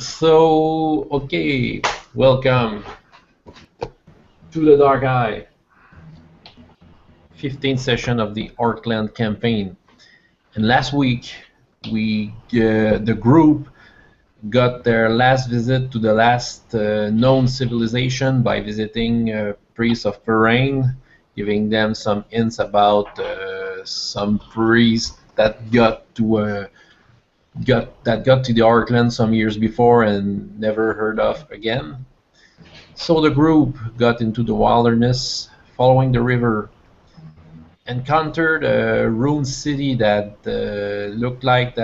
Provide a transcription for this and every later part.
So, okay, welcome to the Dark Eye, 15th session of the Orkland campaign. And last week, the group got their last visit to the last known civilization by visiting priests of Perrain, giving them some hints about some priests that got to the Orkland some years before and never heard of again. So the group got into the wilderness, following the river, encountered a ruined city that looked like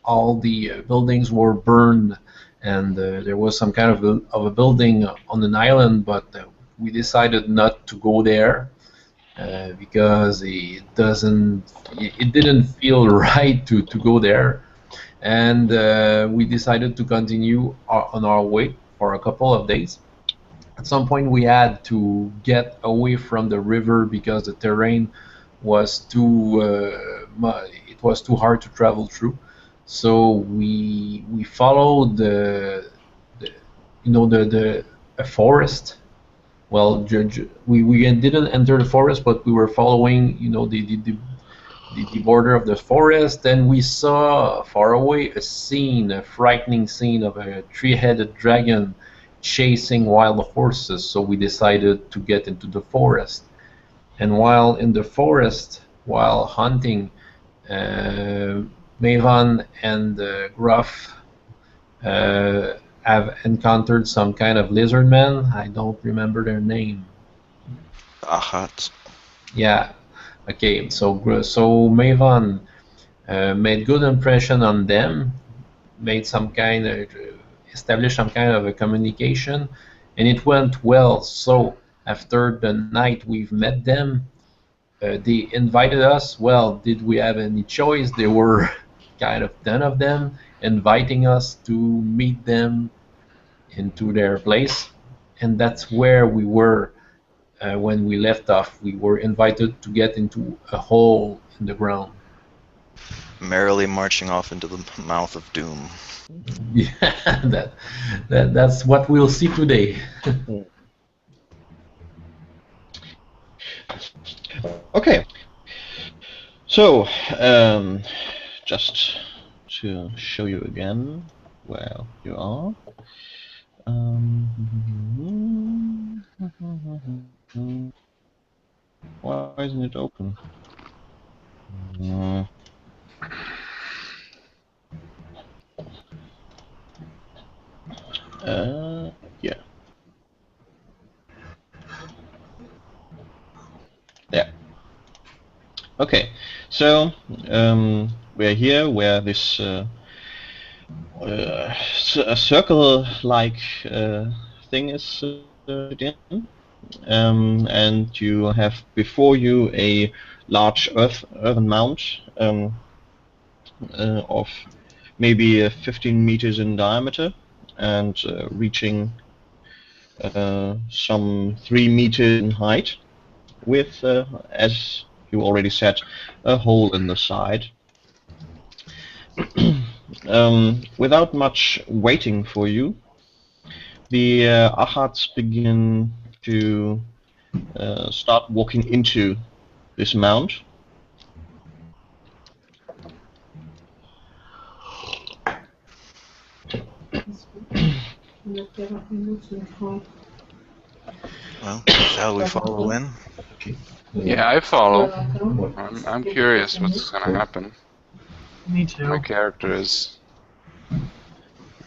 all the buildings were burned, and there was some kind of a building on an island, but we decided not to go there because it didn't feel right to go there, and we decided to continue on our way for a couple of days. At some point, we had to get away from the river because the terrain was it was too hard to travel through. So we followed the a forest. Well, we didn't enter the forest, but we were following the border of the forest, and we saw far away a frightening scene of a three-headed dragon chasing wild horses. So we decided to get into the forest. And while in the forest, while hunting, Maven and Gruff have encountered some kind of lizard men. I don't remember their name. Ahat. Yeah. Okay. So Maven made good impression on them. Established some kind of a communication, and it went well. So after the night we've met them, they invited us. Well, did we have any choice? There were kind of 10 of them inviting us to meet them into their place, and that's where we were when we left off. We were invited to get into a hole in the ground. Merrily marching off into the mouth of doom. Yeah, that's what we'll see today. Okay, so just to show you again where you are. Why isn't it open? Yeah. Yeah. Okay, so we're here where this a circle-like thing is in, and you have before you a large earthen mound of maybe 15 meters in diameter and reaching some 3 meters in height, with, as you already said, a hole in the side. Without much waiting for you, the Ahats begin to start walking into this mound. Well, shall we follow in? Yeah, I follow. I'm curious what's gonna happen. Me too. My character is,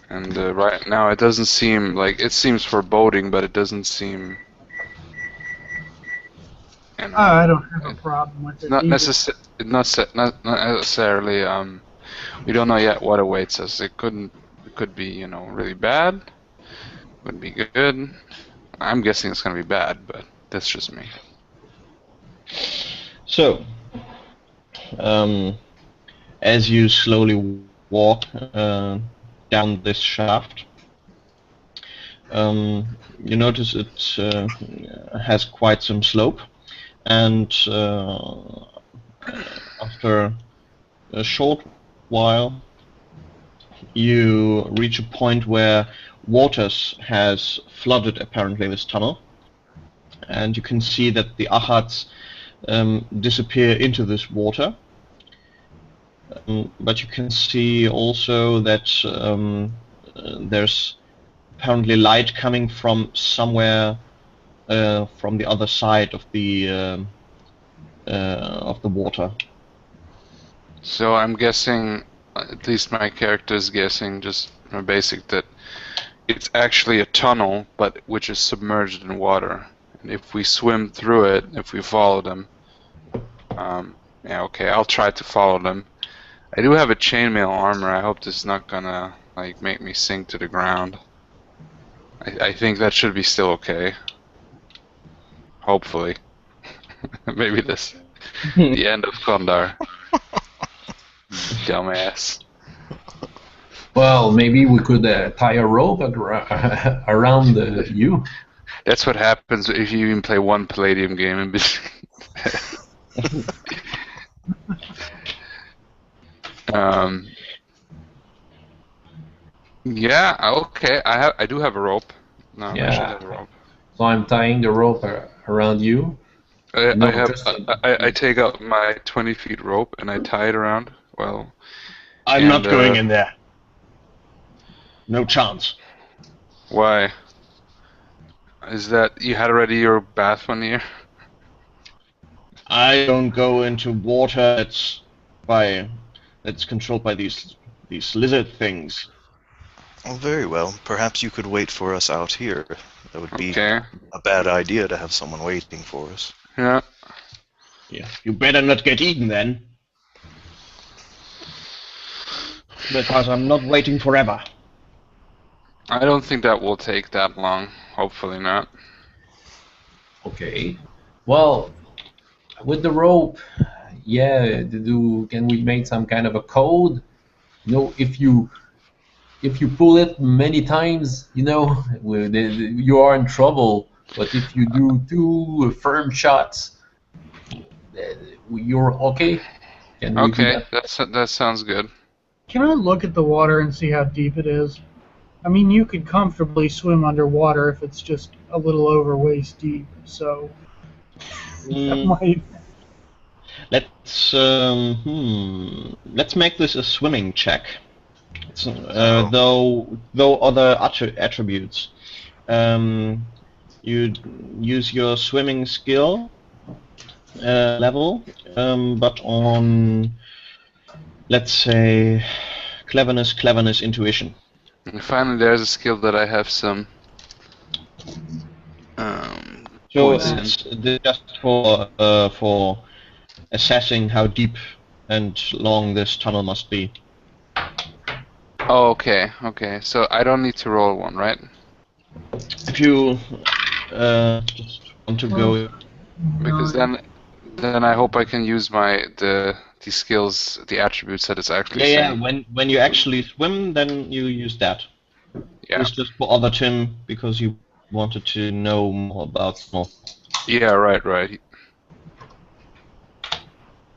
and right now it doesn't seem like it seems foreboding, but it doesn't seem. I don't have a problem with it. Not necessarily. We don't know yet what awaits us. It could be, really bad. Could be good. I'm guessing it's gonna be bad, but that's just me. So, as you slowly walk down this shaft, you notice it has quite some slope, and after a short while, you reach a point where waters has flooded apparently this tunnel, and you can see that the Ahats disappear into this water. But you can see also that there's apparently light coming from somewhere from the other side of the water. So I'm guessing, at least my character is guessing, just basic, that it's actually a tunnel, but which is submerged in water. And if we swim through it, if we follow them, yeah, okay, I'll try to follow them. I do have a chainmail armor. I hope this is not gonna like make me sink to the ground. I think that should be still okay. Hopefully. Maybe this the end of Kondar. Dumbass. Well, maybe we could tie a rope around you. That's what happens if you even play one Palladium game in between. Yeah, okay. I do have a rope. No, I should Yeah. have a rope. So I'm tying the rope around you. No, I take out my 20 feet rope and I tie it around. Well, I'm not going in there. No chance. Why? Is that you had already your bath one year? I don't go into water that's controlled by these lizard things. Well, very well. Perhaps you could wait for us out here. That would be Okay. a bad idea to have someone waiting for us. Yeah. Yeah, you better not get eaten then. Because I'm not waiting forever. I don't think that will take that long. Hopefully not. Okay. Well, with the rope, yeah. Can we make some kind of a code? You know, if you pull it many times, you know, you are in trouble. But if you do 2 firm shots, you're okay. Can we do Okay, that? that sounds good. Can I look at the water and see how deep it is? I mean, you could comfortably swim underwater if it's just a little over waist deep. So that might. Let's make this a swimming check. Though other attributes, you use your swimming skill level, but on, let's say, cleverness, intuition. And finally, there's a skill that I have some. So poison. it's just for assessing how deep and long this tunnel must be. Oh, okay, okay. So I don't need to roll one, right? If you just want to go, Because then I hope I can use the skills, the attributes that it's actually saying. when you actually swim, then you use that. Yeah. It's just for other Tim because you wanted to know more about more. Yeah, right. I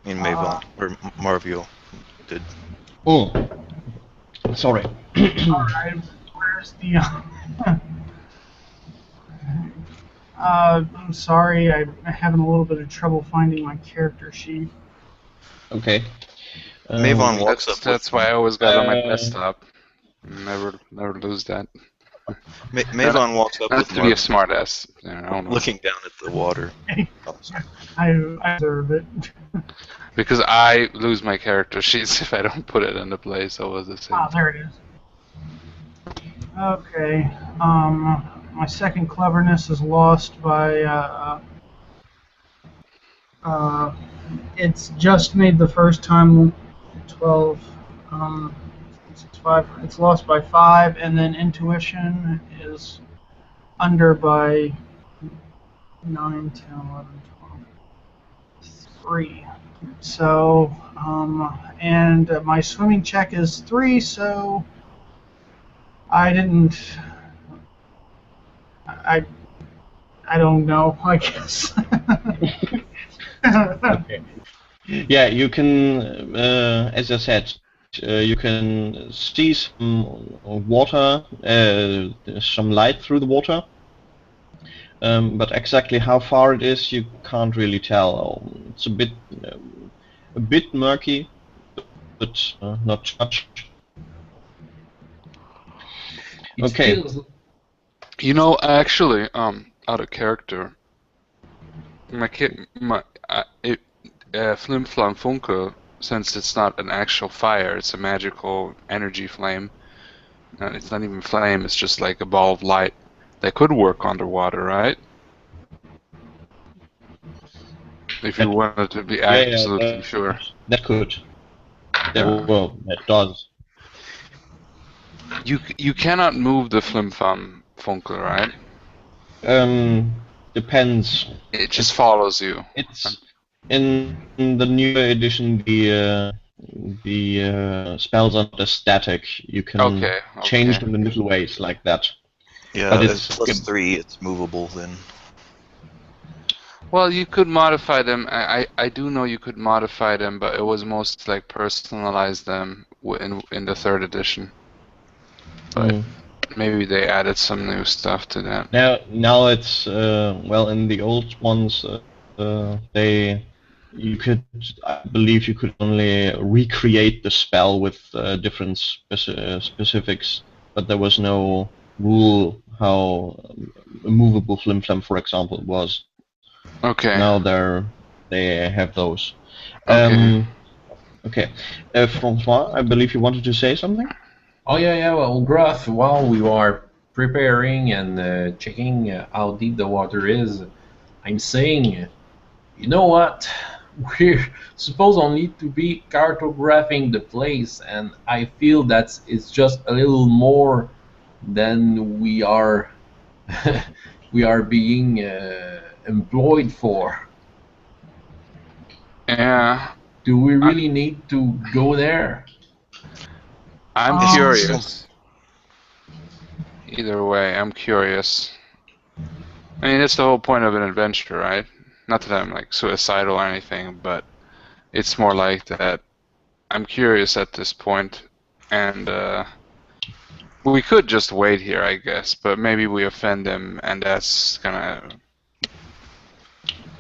mean, Mavon or Marvio did. Oh, sorry. Alright, where's the. I'm sorry, I'm having a little bit of trouble finding my character sheet. Okay. Mavon walks up. That's why I always got it on my desktop. Never lose that. Mavon walks up Not with to be a Marv, smartass. I don't know. looking down at the water. Oh, sorry. I deserve it. Because I lose my character sheets if I don't put it into place. So was the same. Ah, there it is. Okay. My second cleverness is lost by. It's just made the first time 12. It's 5. It's lost by 5, and then intuition is under by 9, 10, 11, 12, 3. So, and my swimming check is 3, so I didn't. I don't know, I guess. Okay. Yeah, you can, as I said, you can see some water, some light through the water, but exactly how far it is, you can't really tell. It's a bit murky, but not too much. It Okay. feels. You know, actually, out of character, Flim Flam Funke, since it's not an actual fire, it's a magical energy flame. And it's not even flame, it's just like a ball of light that could work underwater, right? If you wanted to be absolutely sure. That could. Yeah. Well, that does. You cannot move the Flim Flam Funke, right? Depends. It just follows you. It's in the newer edition. The spells are not static. You can change them in little ways like that. Yeah, but it's +3. It's movable then. Well, you could modify them. I do know you could modify them, but it was most like personalize them in the 3rd edition. But maybe they added some new stuff to that. Now it's well, in the old ones, I believe you could only recreate the spell with different specifics, but there was no rule how a movable flim flam, for example, was. Okay. Now they have those. Okay. Okay. Francois, I believe you wanted to say something? Oh yeah. Well, Gruff, while we are preparing and checking how deep the water is, I'm saying, you know what? We're supposed only to be cartographing the place, and I feel that it's just a little more than we are we are being employed for. Yeah. Do we really need to go there? I'm curious. Either way, I'm curious. I mean, that's the whole point of an adventure, right? Not that I'm like suicidal or anything, but it's more like that I'm curious at this point, and we could just wait here, I guess, but maybe we offend them, and that's gonna...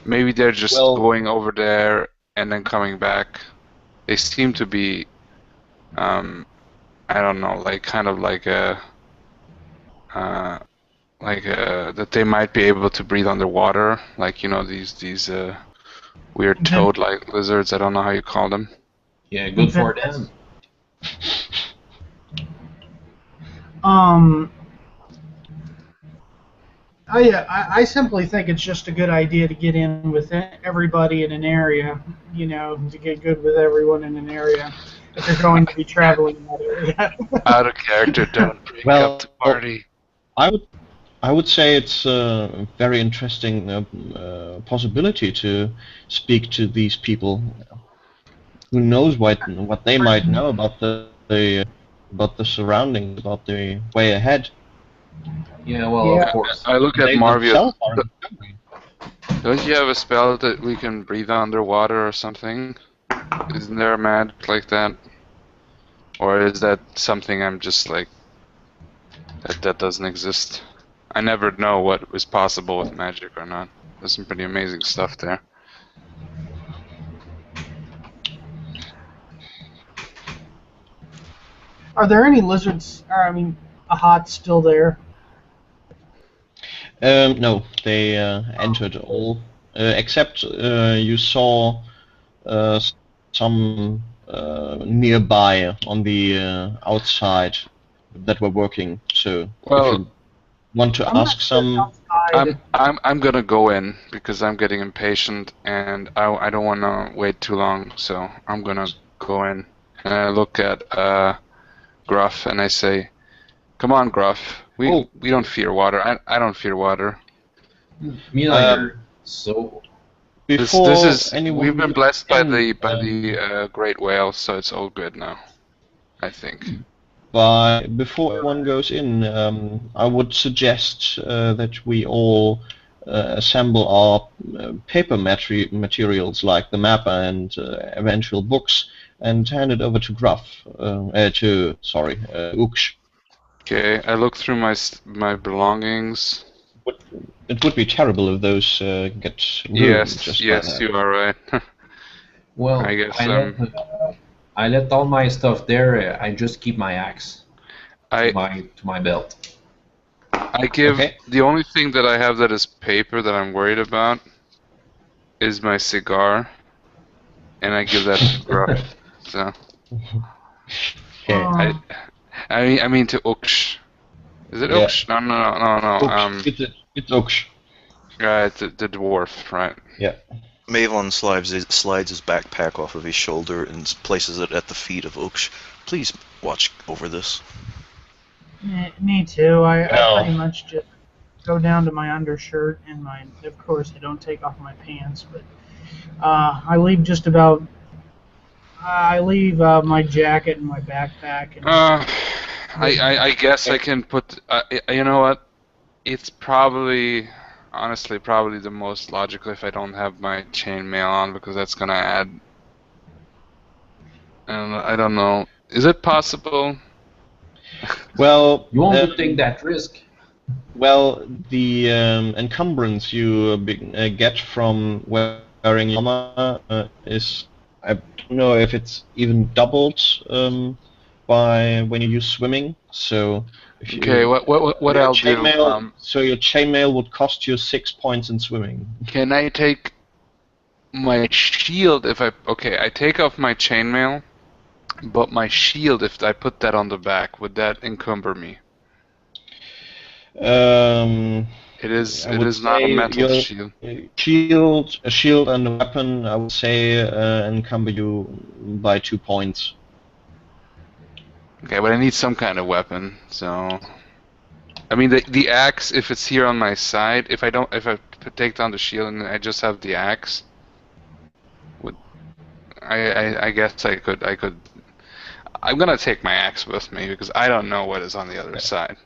Maybe they're just going over there and then coming back. They seem to be, I don't know, like kind of like that they might be able to breathe underwater, like, you know, these weird toad-like lizards. I don't know how you call them. Yeah, good for them. I simply think it's just a good idea to get in with everybody in an area, you know, to get good with everyone in an area if you're going to be traveling in that area. Out of character, don't break up the party. I would say it's a very interesting possibility to speak to these people. Who knows what they might know about the surroundings, about the way ahead. Yeah, well, of course. I look at Marvia. Don't you have a spell that we can breathe underwater or something? Isn't there a magic like that? Or is that something I'm just like... that doesn't exist? I never know what is possible with magic or not. There's some pretty amazing stuff there. Are there any lizards, or I mean, ahats still there? No, they entered all, except you saw some nearby on the outside that were working. So if you want to ask some, I'm gonna go in because I'm getting impatient and I don't want to wait too long. So I'm gonna go in and I look at Gruff and I say, "Come on, Gruff. We don't fear water. I don't fear water." Me neither. So this is we've been blessed by the great whale, so it's all good now, I think. Before one goes in, I would suggest that we all assemble our paper materials like the map and eventual books and hand it over to Uksh. Okay, I look through my belongings. It would be terrible if those get ruined Yes, by yes, that. you are right. Well, I guess I let all my stuff there. I just keep my axe I to my belt. I give Okay. the only thing that I have that is paper that I'm worried about is my cigar, and I give that to Gruff. So Okay. I mean to Uksh. Is it Yeah. Uksh? No. Uksh. It's Uksh. Right, the dwarf, right? Yeah. Mavon slides his backpack off of his shoulder and places it at the feet of Uksh. Please watch over this. Me too. I Well. pretty much just go down to my undershirt and of course I don't take off my pants, but I leave just about. I leave my jacket and my backpack. And I guess I can put. You know what? It's honestly, probably the most logical if I don't have my chainmail on, because that's gonna add. And I don't know. Is it possible? Well, You won't take that risk. well, the encumbrance you get from wearing armor is, I don't know if it's even doubled by when you use swimming. So if you Okay, what your I'll do? chainmail, so your chainmail would cost you 6 points in swimming. Can I take my shield if I take off my chainmail, but my shield, if I put that on the back, would that encumber me? It is not a metal shield. A shield and a weapon, I would say, encumber you by 2 points. Okay, but I need some kind of weapon, so I mean the axe, if it's here on my side, if I take down the shield and I just have the axe, I guess I could I'm gonna take my axe with me because I don't know what is on the other side.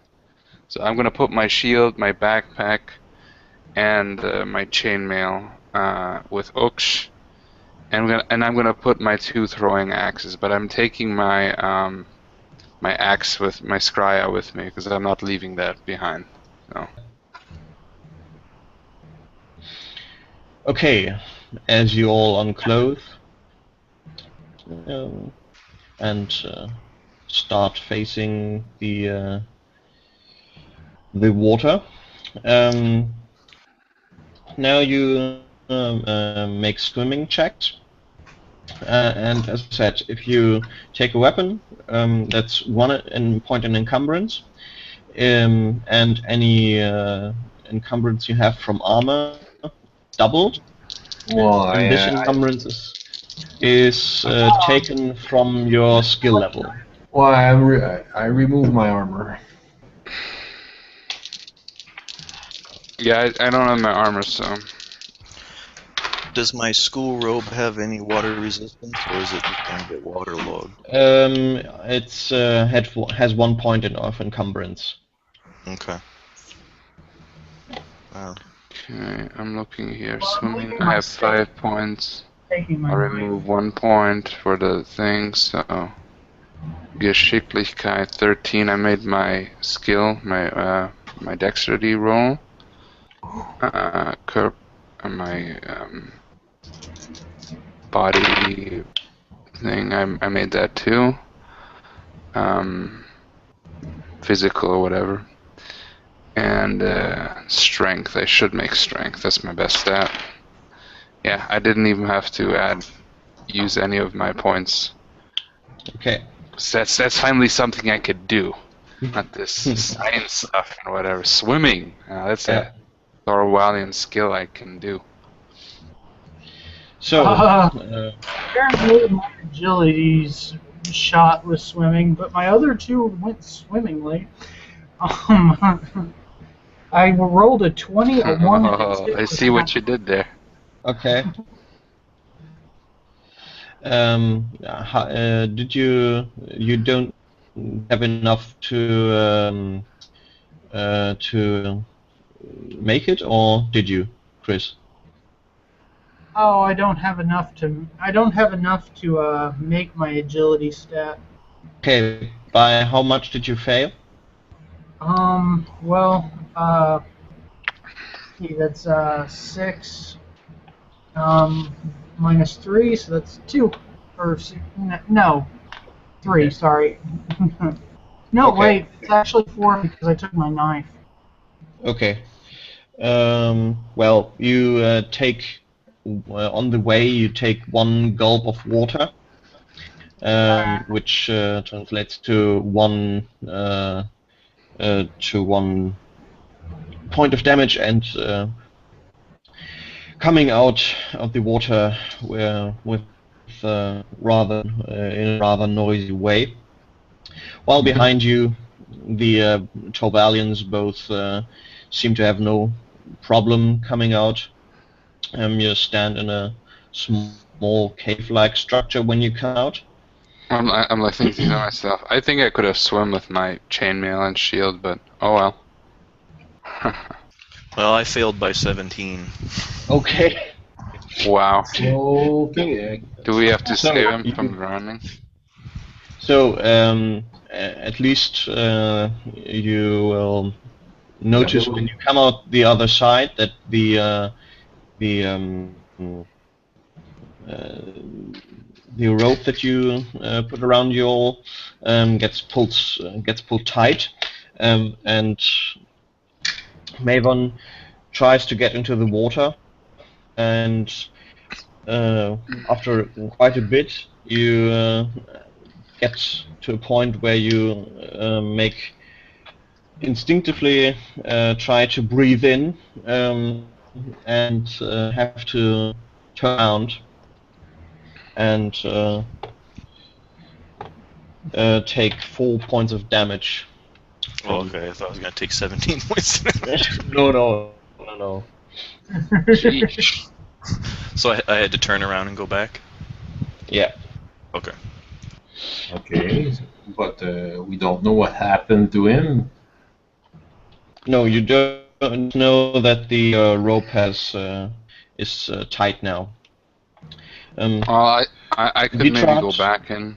So I'm gonna put my shield, my backpack, and my chainmail with Uksh, and I'm gonna put my 2 throwing axes. But I'm taking my my axe with my scrya with me because I'm not leaving that behind. So. Okay, as you all unclothe and start facing the water. Now you make swimming checks, and as I said, if you take a weapon, that's 1 point in encumbrance, and any encumbrance you have from armor doubled. Well, And this encumbrance is taken from your skill level. Well, I remove my armor. Yeah, I don't have my armor, so. Does my school robe have any water resistance, or is it just going to get waterlogged? It's has 1 point of encumbrance. Okay. Okay, I'm looking here. Swimming, I have 5 points. taking my I remove 1 point for the thing, so Geschicklichkeit 13. I made my skill, my dexterity roll. My body thing, I made that too. Physical or whatever. And strength, I should make strength. That's my best stat. Yeah, I didn't even have to use any of my points. Okay. So that's finally something I could do. Not this science stuff and whatever. Swimming. That's a Orwellian skill I can do. So, apparently my agility's shot with swimming, but my other 2 went swimmingly. I rolled a 20, a 1, and a 2. I see what you did there. okay. Did you don't have enough to make it, or did you, Chris? Oh, I don't have enough to. I don't have enough to make my agility stat. Okay, by how much did you fail? Well, see, that's 6 minus 3, so that's 2. Or no, 3. Sorry. No, Okay. wait, it's actually 4 because I took my knife. Okay. Well, you take on the way you take 1 gulp of water, which translates to one point of damage, and coming out of the water with rather in a rather noisy way. While behind you, the Torvalians both seem to have no problem coming out. You stand in a small cave-like structure when you come out. I'm like thinking to myself, I think I could have swum with my chainmail and shield, but oh well. Well, I failed by 17. Okay. Wow. Okay. Do we have to So, save him from drowning? So, at least you will notice when you come out the other side that the rope that you put around you all gets pulled tight, and Mavon tries to get into the water, and after quite a bit, you get to a point where you make instinctively try to breathe in, and have to turn around and take 4 points of damage. Oh, okay, I thought I was going to take 17 points. No. So I had to turn around and go back? Yeah. Okay. Okay, but we don't know what happened to him. No, you don't know that the rope is tight now. Well, I could maybe go back and...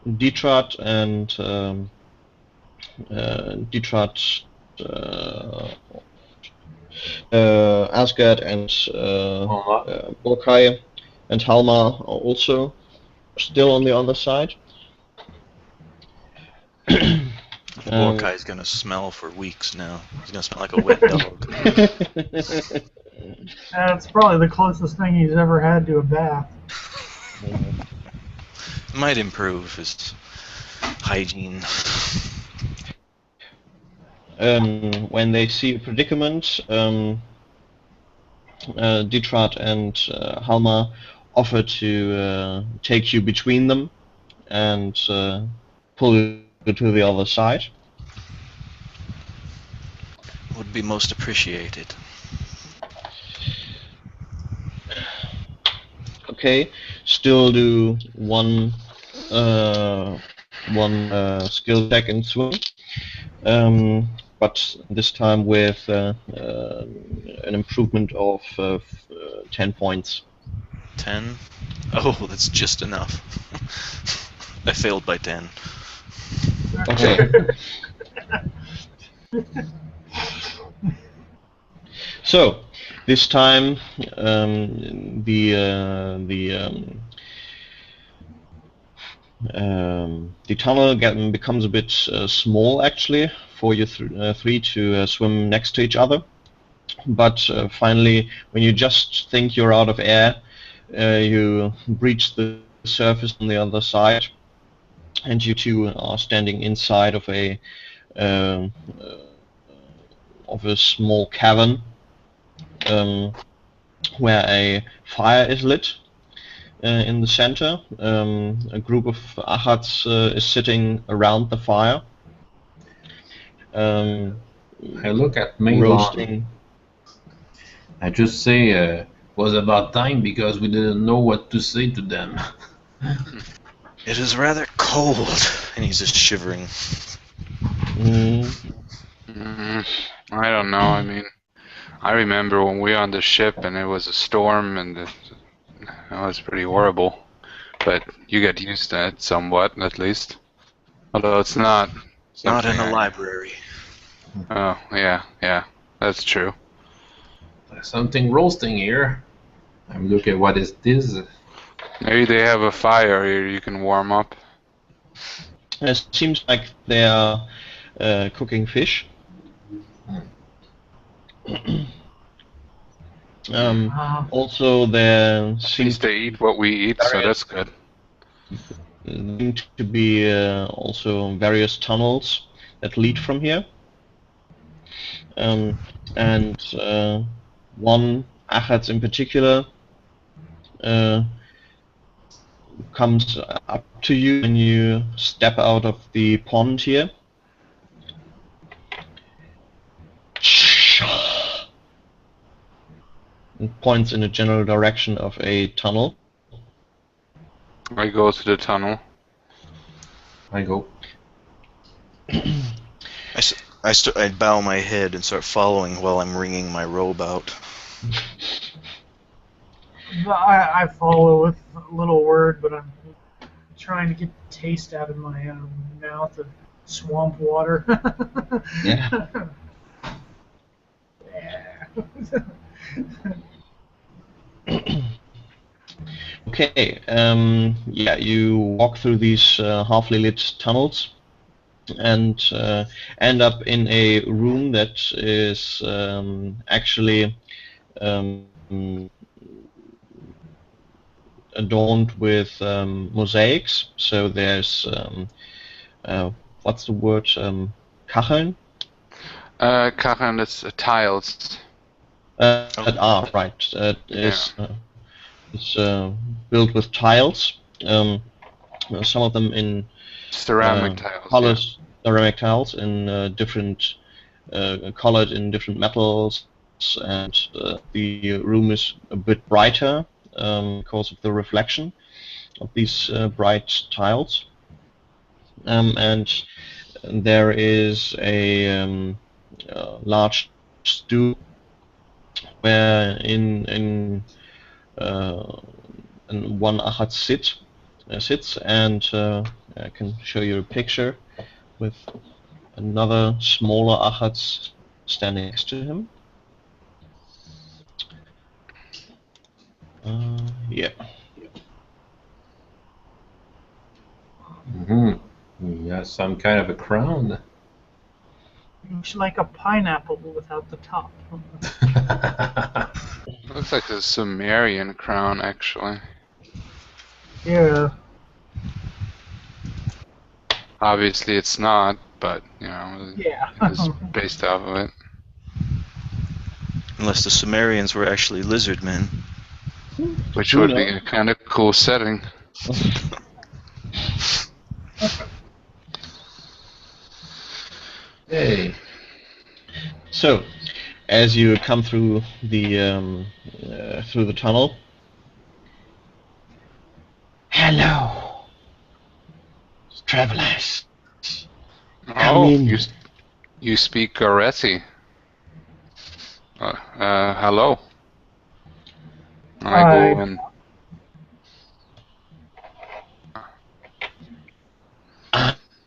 Detrat and Asgard and Borkai and Halmar are also still on the other side. Borkai's gonna smell for weeks now. He's gonna smell like a wet dog. That's probably the closest thing he's ever had to a bath. Might improve his hygiene. When they see a predicament, Detrat and Halmar offer to take you between them and pull you to the other side. Would be most appreciated. Okay, still do one skill check in swim, but this time with an improvement of 10 points. 10? Oh, that's just enough. I failed by 10. Okay. So this time the tunnel becomes a bit small actually for you three to swim next to each other. But finally, when you just think you're out of air, you breach the surface on the other side, and you two are standing inside of a small cavern where a fire is lit. In the center, a group of Ahats is sitting around the fire. I look at Maylon. Roasting. I just say it was about time because we didn't know what to say to them. It is rather cold, and he's just shivering. I don't know. I mean, I remember when we were on the ship and it was a storm and it was pretty horrible. But you get used to it somewhat, at least. Although it's not Not something in a I... library. Oh, yeah, that's true. Something roasting here. I'm looking at what is this. Maybe they have a fire here you can warm up. It seems like they are cooking fish. Also, there At seems least they eat what we eat, so that's good. to be also various tunnels that lead from here. And one Achatz in particular comes up to you when you step out of the pond here. And points in the general direction of a tunnel. I go to the tunnel. I go. I bow my head and start following while I'm wringing my robe out. I follow with a little word, but I'm trying to get the taste out of my mouth of swamp water. Yeah. Okay, yeah, you walk through these halfly lit tunnels and end up in a room that is actually adorned with mosaics. So there's what's the word? Kacheln? Kacheln, that's tiles. Right. It's built with tiles. Some of them in Ceramic tiles. colors, ceramic tiles in different colored in different metals, and the room is a bit brighter because of the reflection of these bright tiles. And there is a large stool where in one Achatz sits, and I can show you a picture with another smaller Achatz standing next to him. Yeah. He has some kind of a crown. Looks like a pineapple without the top. Looks like a Sumerian crown, actually. Yeah. Obviously it's not, but, you know, Yeah. it's based off of it. Unless the Sumerians were actually lizard men. Which Who would be knows? a kind of cool setting. Hey. So, as you come through the tunnel, hello, travelers. Come Oh, in. you speak Goretti. Hello. And I Hi. go in.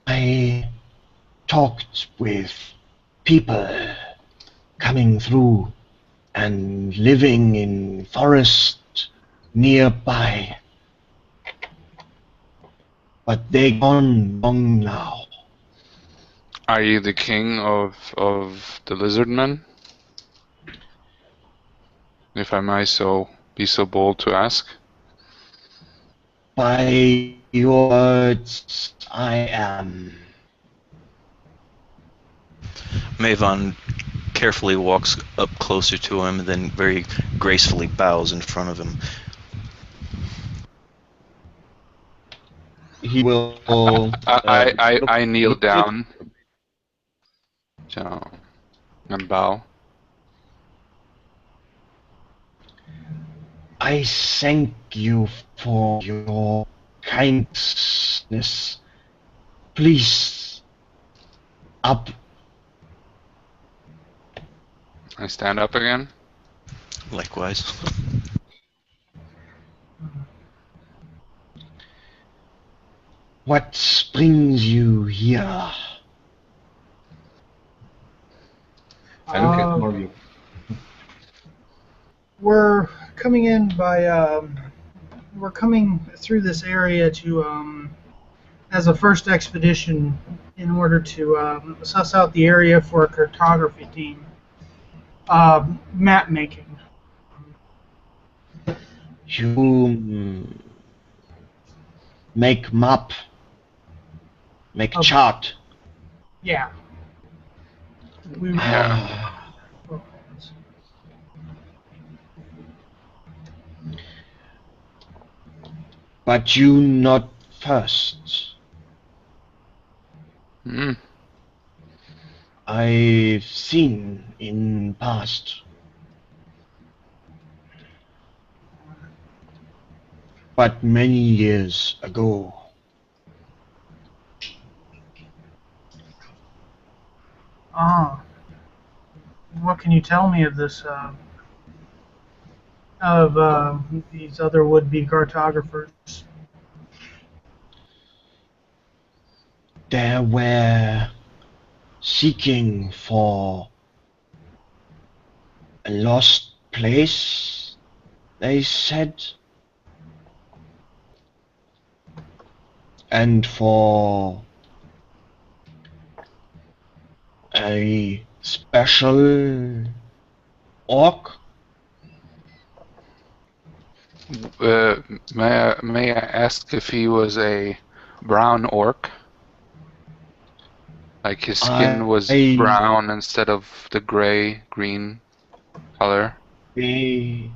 I talked with people coming through and living in forest nearby, but they gone long now. Are you the king of the lizard men? If I might be so bold to ask. By your words, I am. Mavan carefully walks up closer to him and then very gracefully bows in front of him. He will. I kneel down. So, and bow. I thank you for your kindness. Please, up I stand up again. Likewise. What brings you here? I look at Uh, Morview. We're coming in by. We're coming through this area to as a first expedition in order to suss out the area for a cartography team. Map making. You make map, make Okay. chart. Yeah. We. Ah, but you not first. Hmm. I've seen in past. But many years ago. Ah. What can you tell me of this? Of these other would-be cartographers? They were seeking for a lost place, they said, and for a special orc. May I ask if he was a brown orc? Like his skin was I- brown instead of the gray green color. They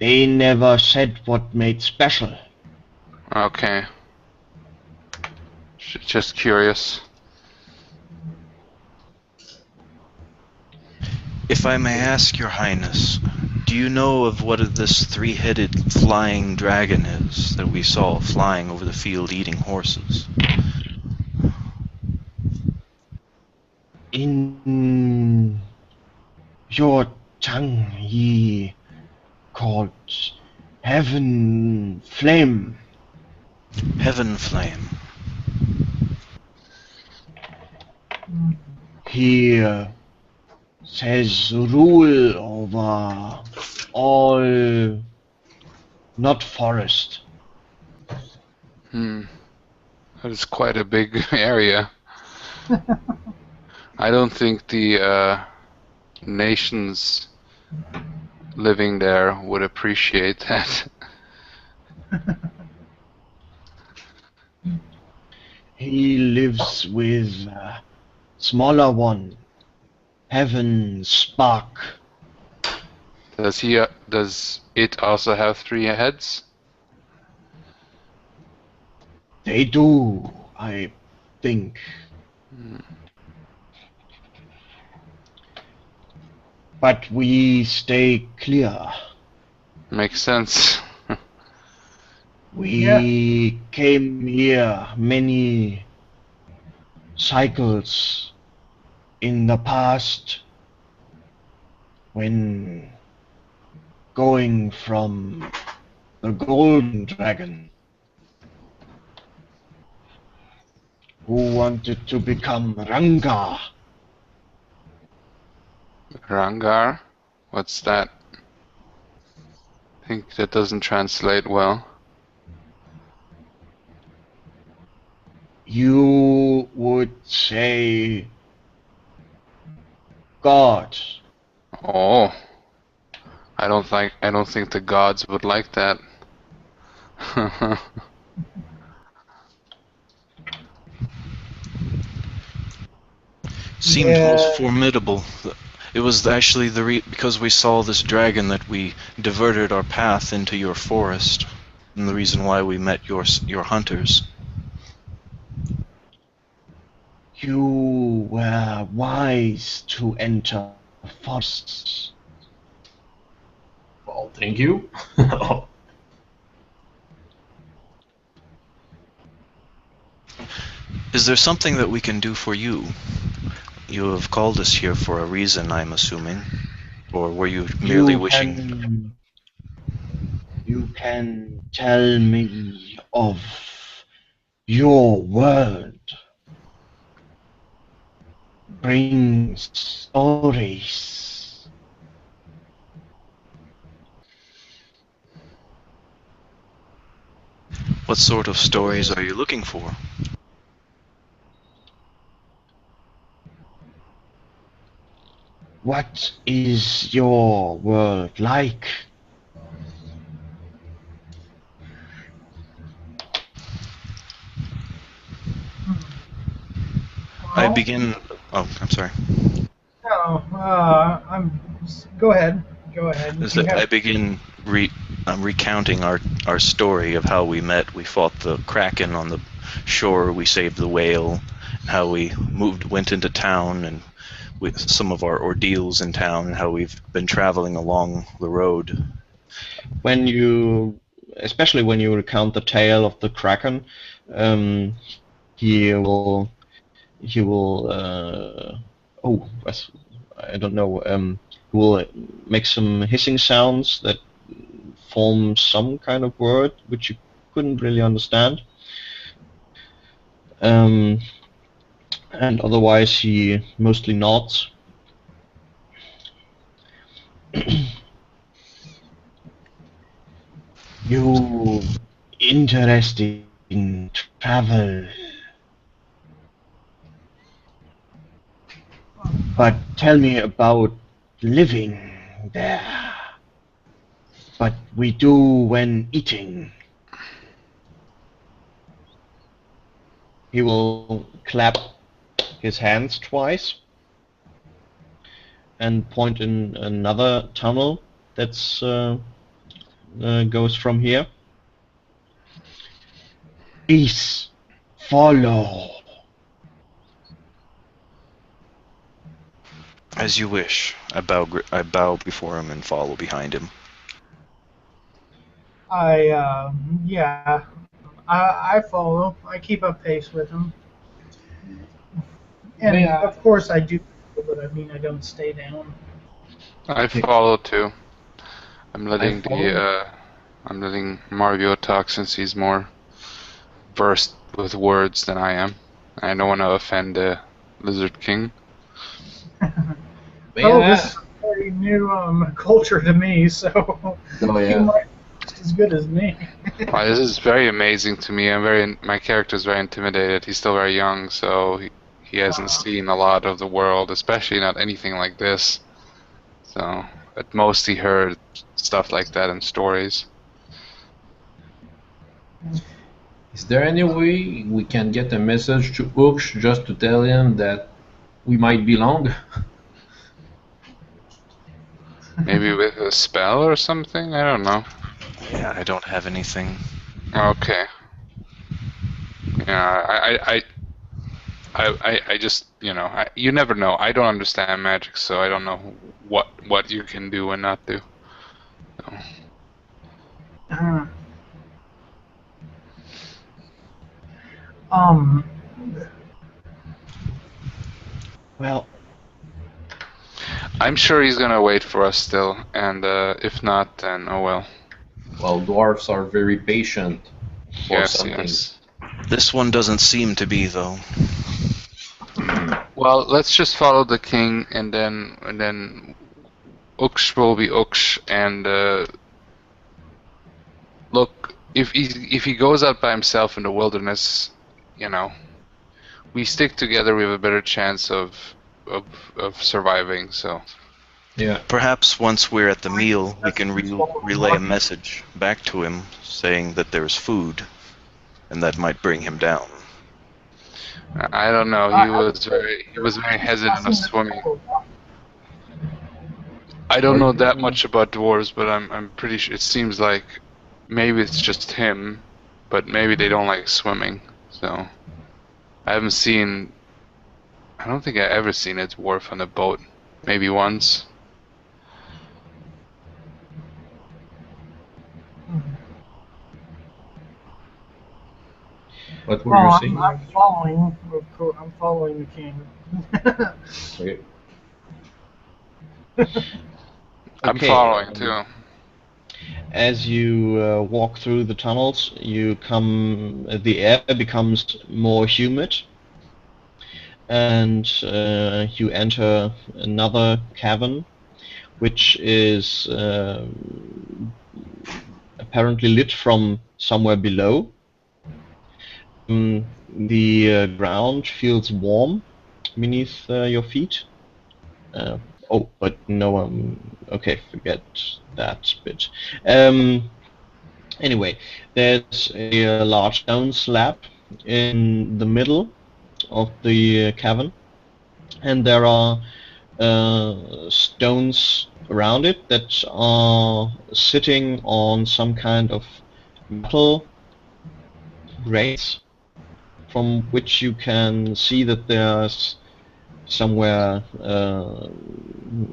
never said what made special. Okay. Just curious. If I may ask, Your Highness, do you know of what this three-headed flying dragon is that we saw flying over the field eating horses? In your tongue he called Heaven Flame. Heaven Flame. He says rule over all, not forest. Hmm. That is quite a big area. I don't think the nations living there would appreciate that. He lives with a smaller one, Heaven Spark. Does it also have 3 heads? They do, I think. But we stay clear. Makes sense. We came here many cycles in the past when going from the Golden Dragon, who wanted to become Ranga. Rangar? What's that? I think that doesn't translate well. You would say God. Oh. I don't think the gods would like that. Seemed most formidable. It was actually because we saw this dragon that we diverted our path into your forest, and the reason why we met your hunters. You were wise to enter forests. Well, thank you. Is there something that we can do for you? You have called us here for a reason, I'm assuming. Or were you merely wishing... You can tell me of your world. Bring stories. What sort of stories are you looking for? What is your world like? I Well, begin... Oh, I'm sorry. no, Go ahead. Go ahead. Is You that I have. begin recounting our story of how we met. We fought the Kraken on the shore. We saved the whale. How we went into town, and with some of our ordeals in town. How we've been traveling along the road. Especially when you recount the tale of the Kraken, um, he will, I don't know, he will make some hissing sounds that form some kind of word which you couldn't really understand. And otherwise he mostly nods. You interesting travel. But tell me about living there. But we do when eating. He will clap his hands twice and point in another tunnel that's goes from here. Please follow. As you wish. I bow before him and follow behind him. Yeah. I follow. I keep up pace with him. And Yeah. of course I do, but I mean I don't stay down. I follow too. I'm letting follow. I'm letting Mario talk since he's more versed with words than I am. I don't want to offend the Lizard King. Oh, this is a very new culture to me, so Oh, you yeah. might be just as good as me. This is very amazing to me. My character is very intimidated. He's still very young, so he hasn't seen a lot of the world, especially not anything like this. So at most he heard stuff like that in stories. Is there any way we can get a message to Hooks just to tell him that we might belong? Maybe with a spell or something? I don't know. Yeah, I don't have anything. Okay. Yeah, I just, you never know. I don't understand magic, so I don't know what you can do and not do. So. Well, I'm sure he's gonna wait for us still, and if not, then oh well. Well, dwarfs are very patient for Yes, some yes. things. This one doesn't seem to be, though. Well, let's just follow the king, and then Uksh will be Uksh, and look, if he goes out by himself in the wilderness, we stick together, we have a better chance of surviving. So Yeah. Perhaps once we're at the meal, we can relay a message back to him saying that there's food, and that might bring him down. I don't know. He was very hesitant of swimming. I don't know that much about dwarves, but I'm pretty sure it seems like maybe it's just him, but maybe they don't like swimming. So I don't think I ever seen a dwarf on a boat. Maybe once. What were you saying? I'm following. I'm following the king. Okay. I'm Okay, following too. As you walk through the tunnels, the air becomes more humid, and you enter another cavern, which is apparently lit from somewhere below. The ground feels warm beneath your feet. Oh, but no, okay, forget that bit. Anyway, there's a large stone slab in the middle of the cavern, and there are stones around it that are sitting on some kind of metal grates, from which you can see that there's somewhere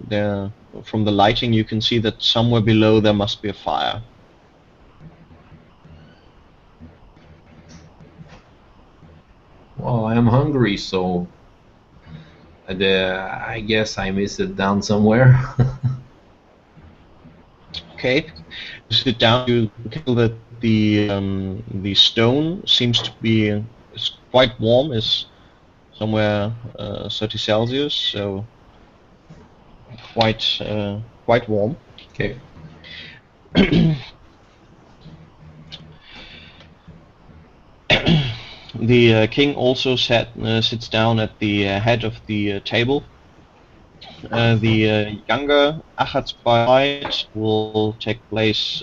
there, from the lighting you can see that somewhere below there must be a fire. Well, I'm hungry, so I guess I may sit down somewhere. Okay, you sit down. You feel that the stone seems to be is quite warm. Is somewhere 30 Celsius, so quite warm. Okay. The king also sits down at the head of the table. The younger Achatzbait will take place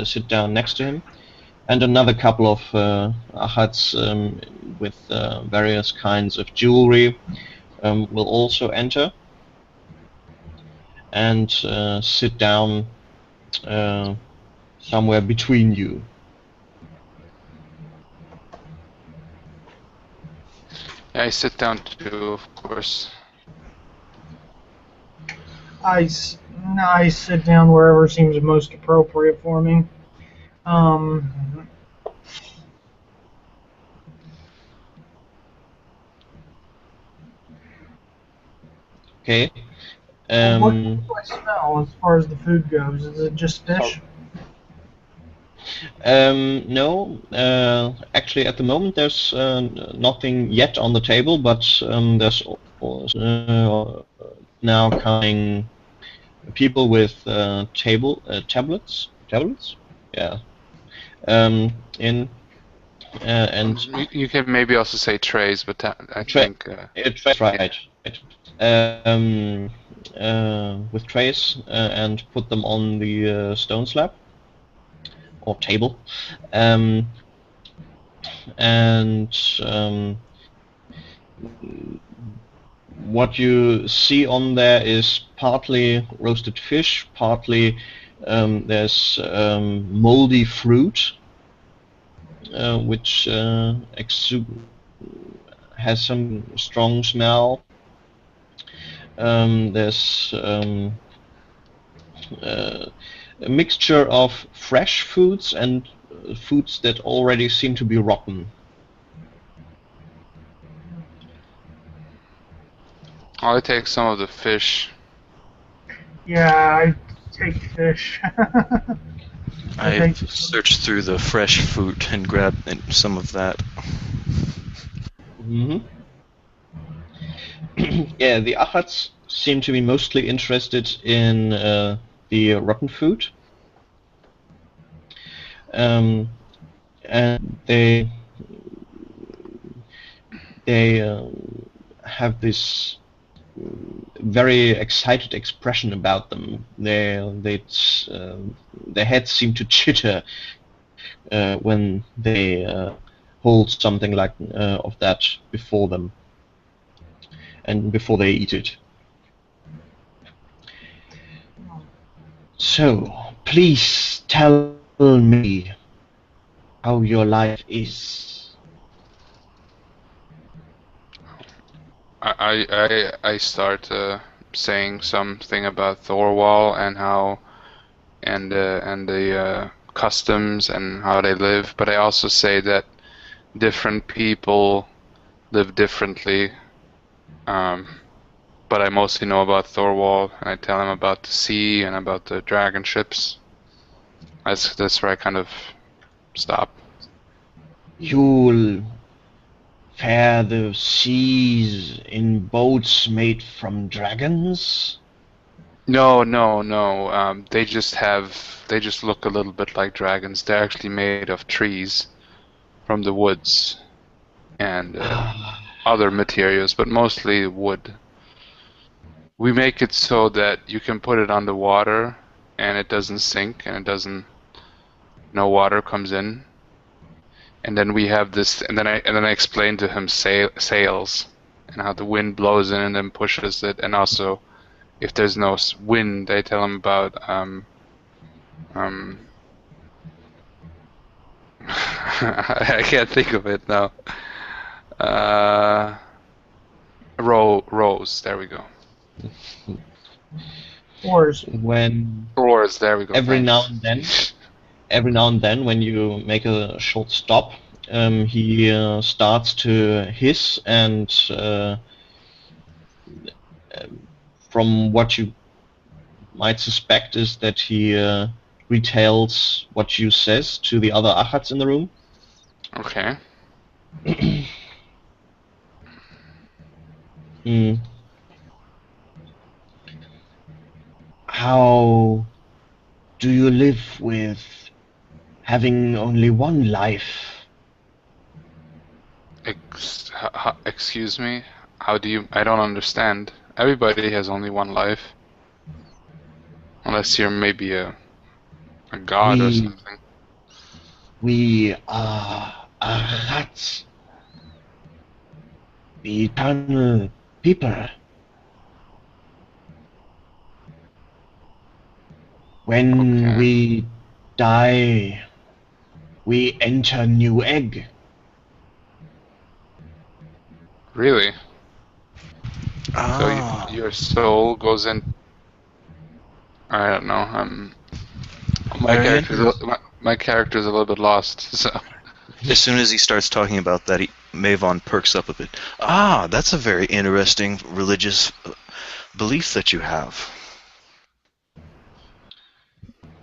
sit down next to him, and another couple of Achats with various kinds of jewelry will also enter and sit down somewhere between you. Yeah, I sit down too, of course. I sit down wherever seems most appropriate for me. Um, Okay. what do I smell as far as the food goes? Is it just fish? No, actually, at the moment there's nothing yet on the table, but there's now coming people with tablets, yeah, in and You can maybe also say trays, but I think trays, right, with trays and put them on the stone slab or table, and what you see on there is partly roasted fish, partly there's moldy fruit, which has some strong smell. There's a mixture of fresh foods and foods that already seem to be rotten. I'll take some of the fish. Yeah, I take fish. I searched through the fresh fruit and grabbed some of that. Mm-hmm. Yeah, the Achats seem to be mostly interested in the rotten food. And they have this very excited expression about them. Their heads seem to chitter when they hold something like of that before them, and before they eat it. So, please tell me how your life is. I start saying something about Thorwall and how and the customs and how they live, but I also say that different people live differently. But I mostly know about Thorwald, and I tell him about the sea and about the dragon ships. That's where I kind of stop. You'll fare the seas in boats made from dragons? No. They just look a little bit like dragons. They're actually made of trees from the woods and other materials, but mostly wood. We make it so that you can put it underwater and it doesn't sink and no water comes in. And then we have this, and then I explained to him sails and how the wind blows in and then pushes it, and also if there's no wind, I tell him about I can't think of it now. Rows. There we go. Oars. When Oars. There we go. every Thanks. now and then, when you make a short stop, he starts to hiss, and from what you might suspect is that he retells what you says to the other Achats in the room. Okay. How do you live with having only one life? Excuse me? How do you... I don't understand. Everybody has only one life. Unless you're maybe a god or something. We are Achats, the eternal people. When we die, we enter new egg. Really? Ah. So your soul goes in... I don't know. My character's a little bit lost, so... As soon as he starts talking about that, Mavon perks up a bit. Ah, that's a very interesting religious belief that you have.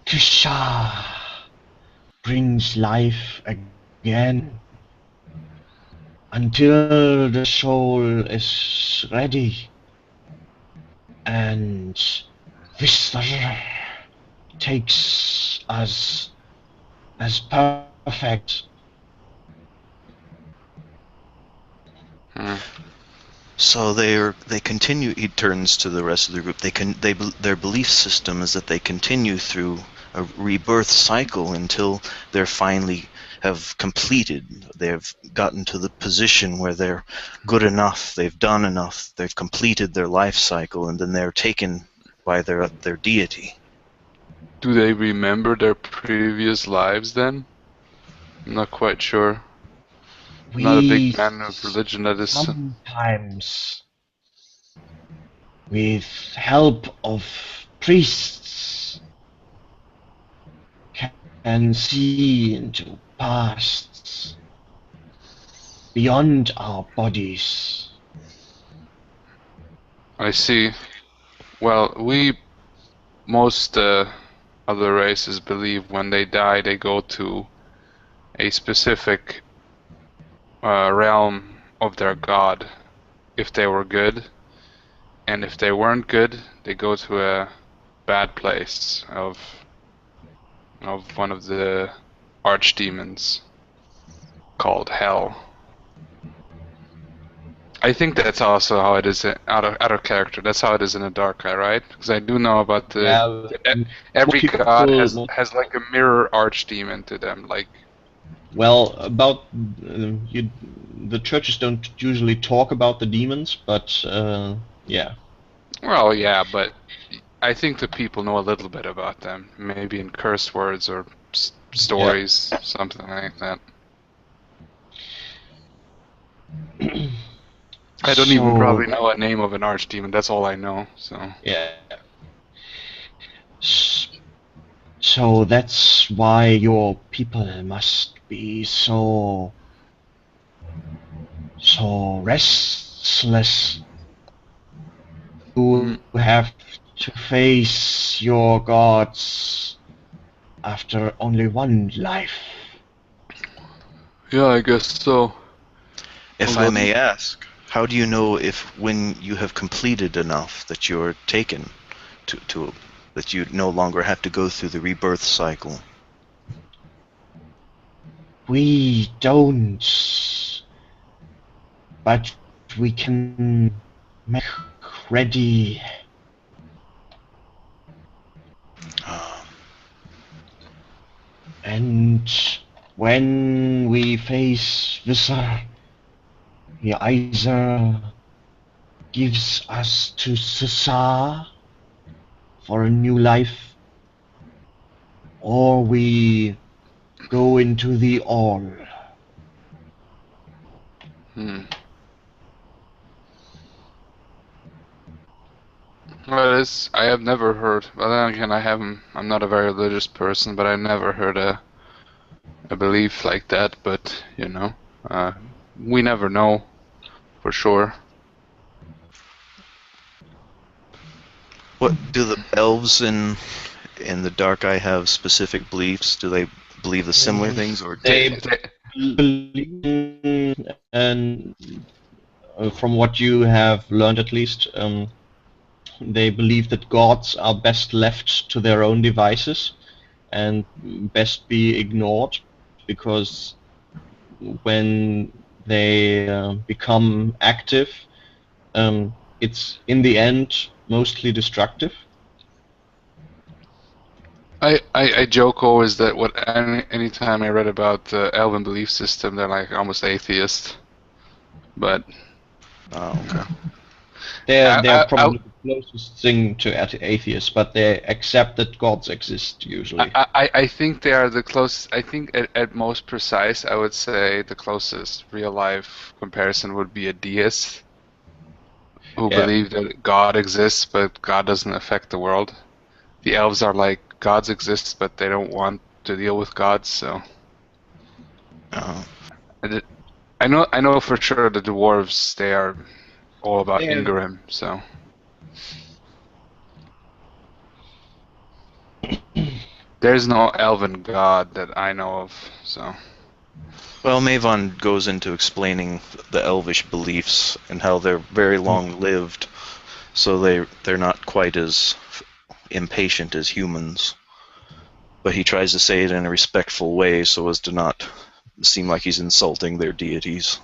Kisha brings life again until the soul is ready, and Vistar takes us as perfect. So they continue. He turns to the rest of the group. Their belief system is that they continue through a rebirth cycle until they're finally have completed. They've gotten to the position where they're good enough. They've done enough. They've completed their life cycle, and then they're taken by their deity. Do they remember their previous lives then? I'm not quite sure. I'm not a big fan of religion that is... Sometimes, with help of priests, can see into pasts beyond our bodies. I see. Well, most other races believe when they die they go to a specific realm of their god if they were good, and if they weren't good they go to a bad place of one of the archdemons called Hell. I think that's also how it is out of character. That's how it is in a Darkrai, right? Because I do know about every god has like a mirror archdemon to them, like. Well, about the churches don't usually talk about the demons, but yeah. Well, yeah, but I think the people know a little bit about them, maybe in curse words or stories, something like that. I don't even probably know a name of an archdemon. That's all I know. So yeah. So that's why your people must be so restless have to face your gods after only one life. Yeah, I guess so. If I may ask, how do you know if when you have completed enough that you're taken to that you no longer have to go through the rebirth cycle? We don't, but we can make ready. And when we face Visser, he either gives us to Cesar for a new life, or we go into the All. Well, I have never heard. Well, then again, I'm not a very religious person, but I never heard a belief like that. But we never know for sure. What do the elves in the Dark Eye have specific beliefs? Do they believe the similar things, or They believe, and from what you have learned at least, they believe that gods are best left to their own devices and best be ignored, because when they become active, it's in the end mostly destructive. I joke always that anytime I read about the elven belief system, they're like almost atheist. But okay. They're probably the closest thing to atheists, but they accept that gods exist usually. I think they are the closest. I think at most precise, I would say the closest real life comparison would be a deist who believe that God exists, but God doesn't affect the world. The elves are like gods exist, but they don't want to deal with gods. So I know for sure the dwarves, they are all about Ingrim. So there's no elven god that I know of. So. Well, Mavon goes into explaining the elvish beliefs and how they're very long-lived, so they're not quite as impatient as humans. But he tries to say it in a respectful way so as to not seem like he's insulting their deities.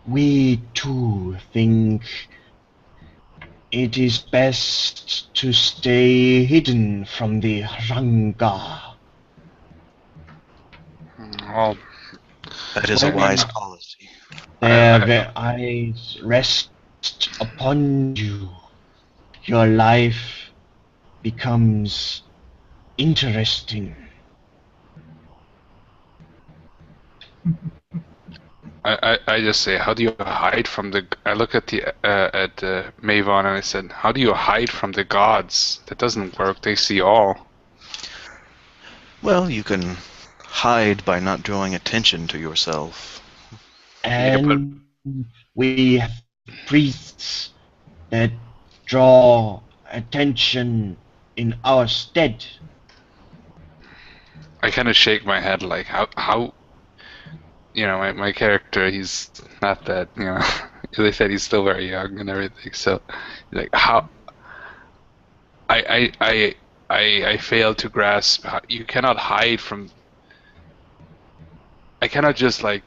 We too think it is best to stay hidden from the Ranga. Well, that is a wise policy. Their eyes rest upon you. Your life becomes interesting. I just say, how do you hide from the? I look at Mavon and I said, how do you hide from the gods? That doesn't work. They see all. Well, you can hide by not drawing attention to yourself. And we have priests that draw attention in our stead. I kind of shake my head like, how my character, he's not that, they said he's still very young and everything, so like how I fail to grasp how you cannot hide from. I cannot just like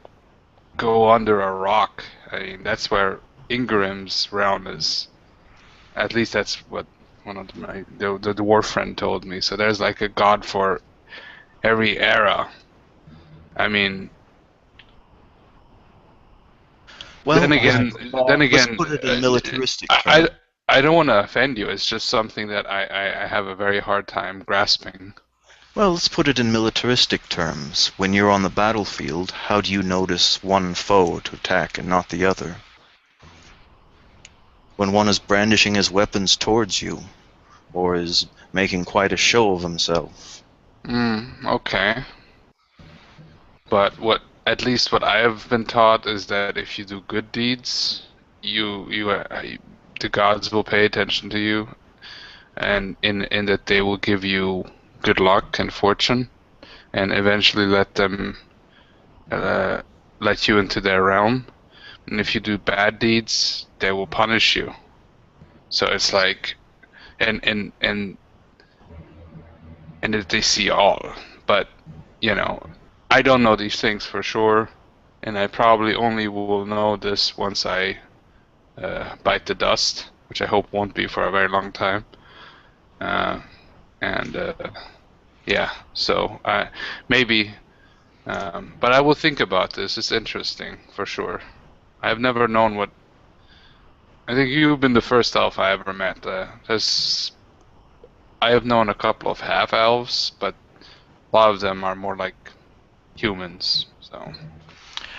go under a rock. I mean, that's where Ingrim's realm is. At least that's what one of the dwarf friend told me. So there's like a god for every era. I mean, well, then again, let's put it in militaristic terms. I don't want to offend you. It's just something that I have a very hard time grasping. Well, let's put it in militaristic terms. When you're on the battlefield, how do you notice one foe to attack and not the other? When one is brandishing his weapons towards you, or is making quite a show of himself. Okay. But at least what I have been taught is that if you do good deeds, the gods will pay attention to you, and in that they will give you good luck and fortune, and eventually let you into their realm. And if you do bad deeds, they will punish you. So it's like, and that they see all. But I don't know these things for sure, and I probably only will know this once I bite the dust, which I hope won't be for a very long time. And yeah, so maybe, but I will think about this. It's interesting for sure. I have never known what. I think you've been the first elf I ever met. I have known a couple of half elves, but a lot of them are more like humans. So.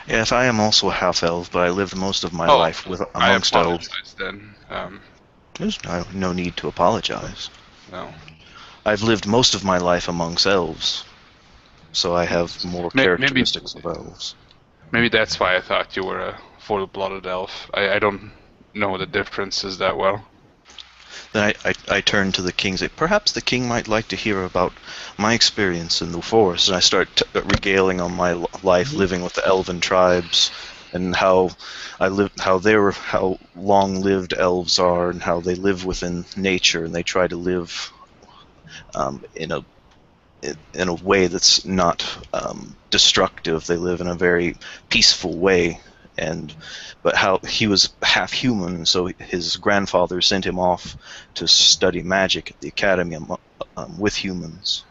Yes, I am also a half-elf, but I lived most of my life amongst I elves. apologize then. There's no need to apologize. No. I've lived most of my life amongst elves, so I have more characteristics of elves. Maybe that's why I thought you were a full-blooded elf. I don't know the differences that well. Then I turn to the king, say, perhaps the king might like to hear about my experience in the forest, and I start regaling on my life living with the elven tribes, and how long-lived elves are, and how they live within nature, and they try to live in a way that's not destructive. They live in a very peaceful way. But how he was half human, so his grandfather sent him off to study magic at the academy with humans,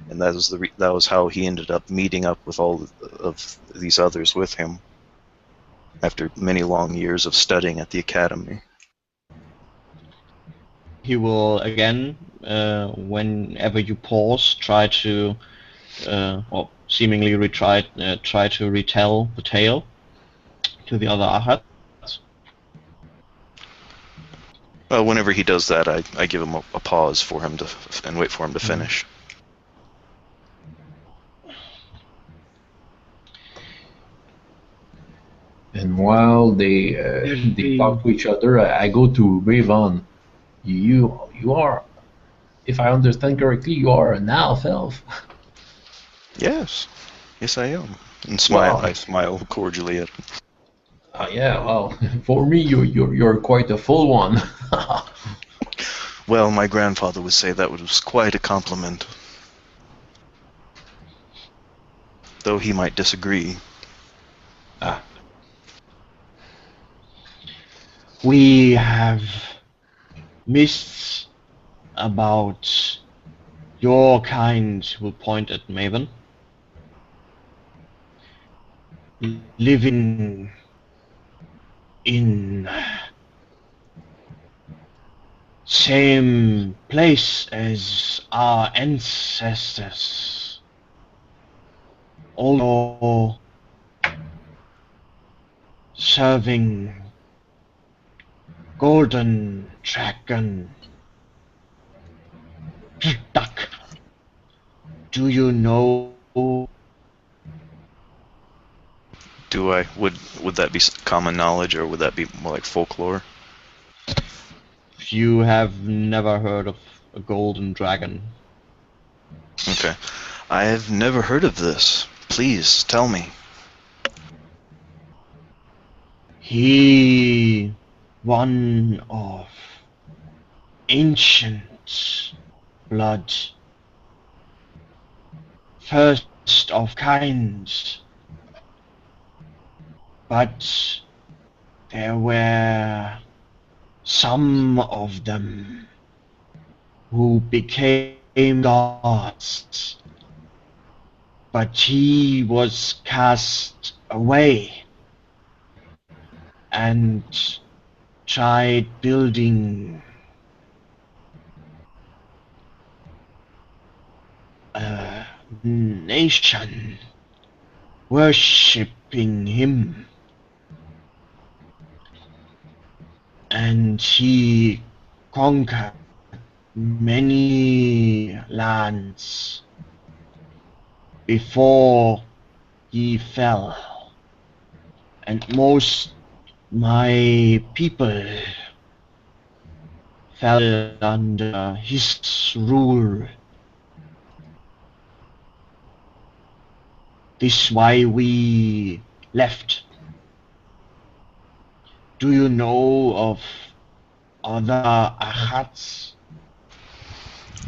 and that was how he ended up meeting up with all of these others with him after many long years of studying at the academy. He will again, whenever you pause, try to, or seemingly try to retell the tale to the other Ahats. Well, whenever he does that, I give him a pause for him and wait for him to finish. And while they talk to each other, I go to Raven. You are, if I understand correctly, you are an elf. Yes I am. And Wow. I smile cordially at him. Yeah, well, for me, you're quite a full one. Well, my grandfather would say that was quite a compliment. Though he might disagree. We have myths about your kind, will point at Maven, living in same place as our ancestors, although serving golden dragon duck. Do you know? Would that be common knowledge, or would that be more like folklore? You have never heard of a golden dragon. Okay. I have never heard of this. Please, tell me. He, one of ancient blood, first of kind, but there were some of them who became gods, but he was cast away and tried building a nation worshipping him, and he conquered many lands before he fell, and most My people fell under his rule. This is why we left. Do you know of other Ahats?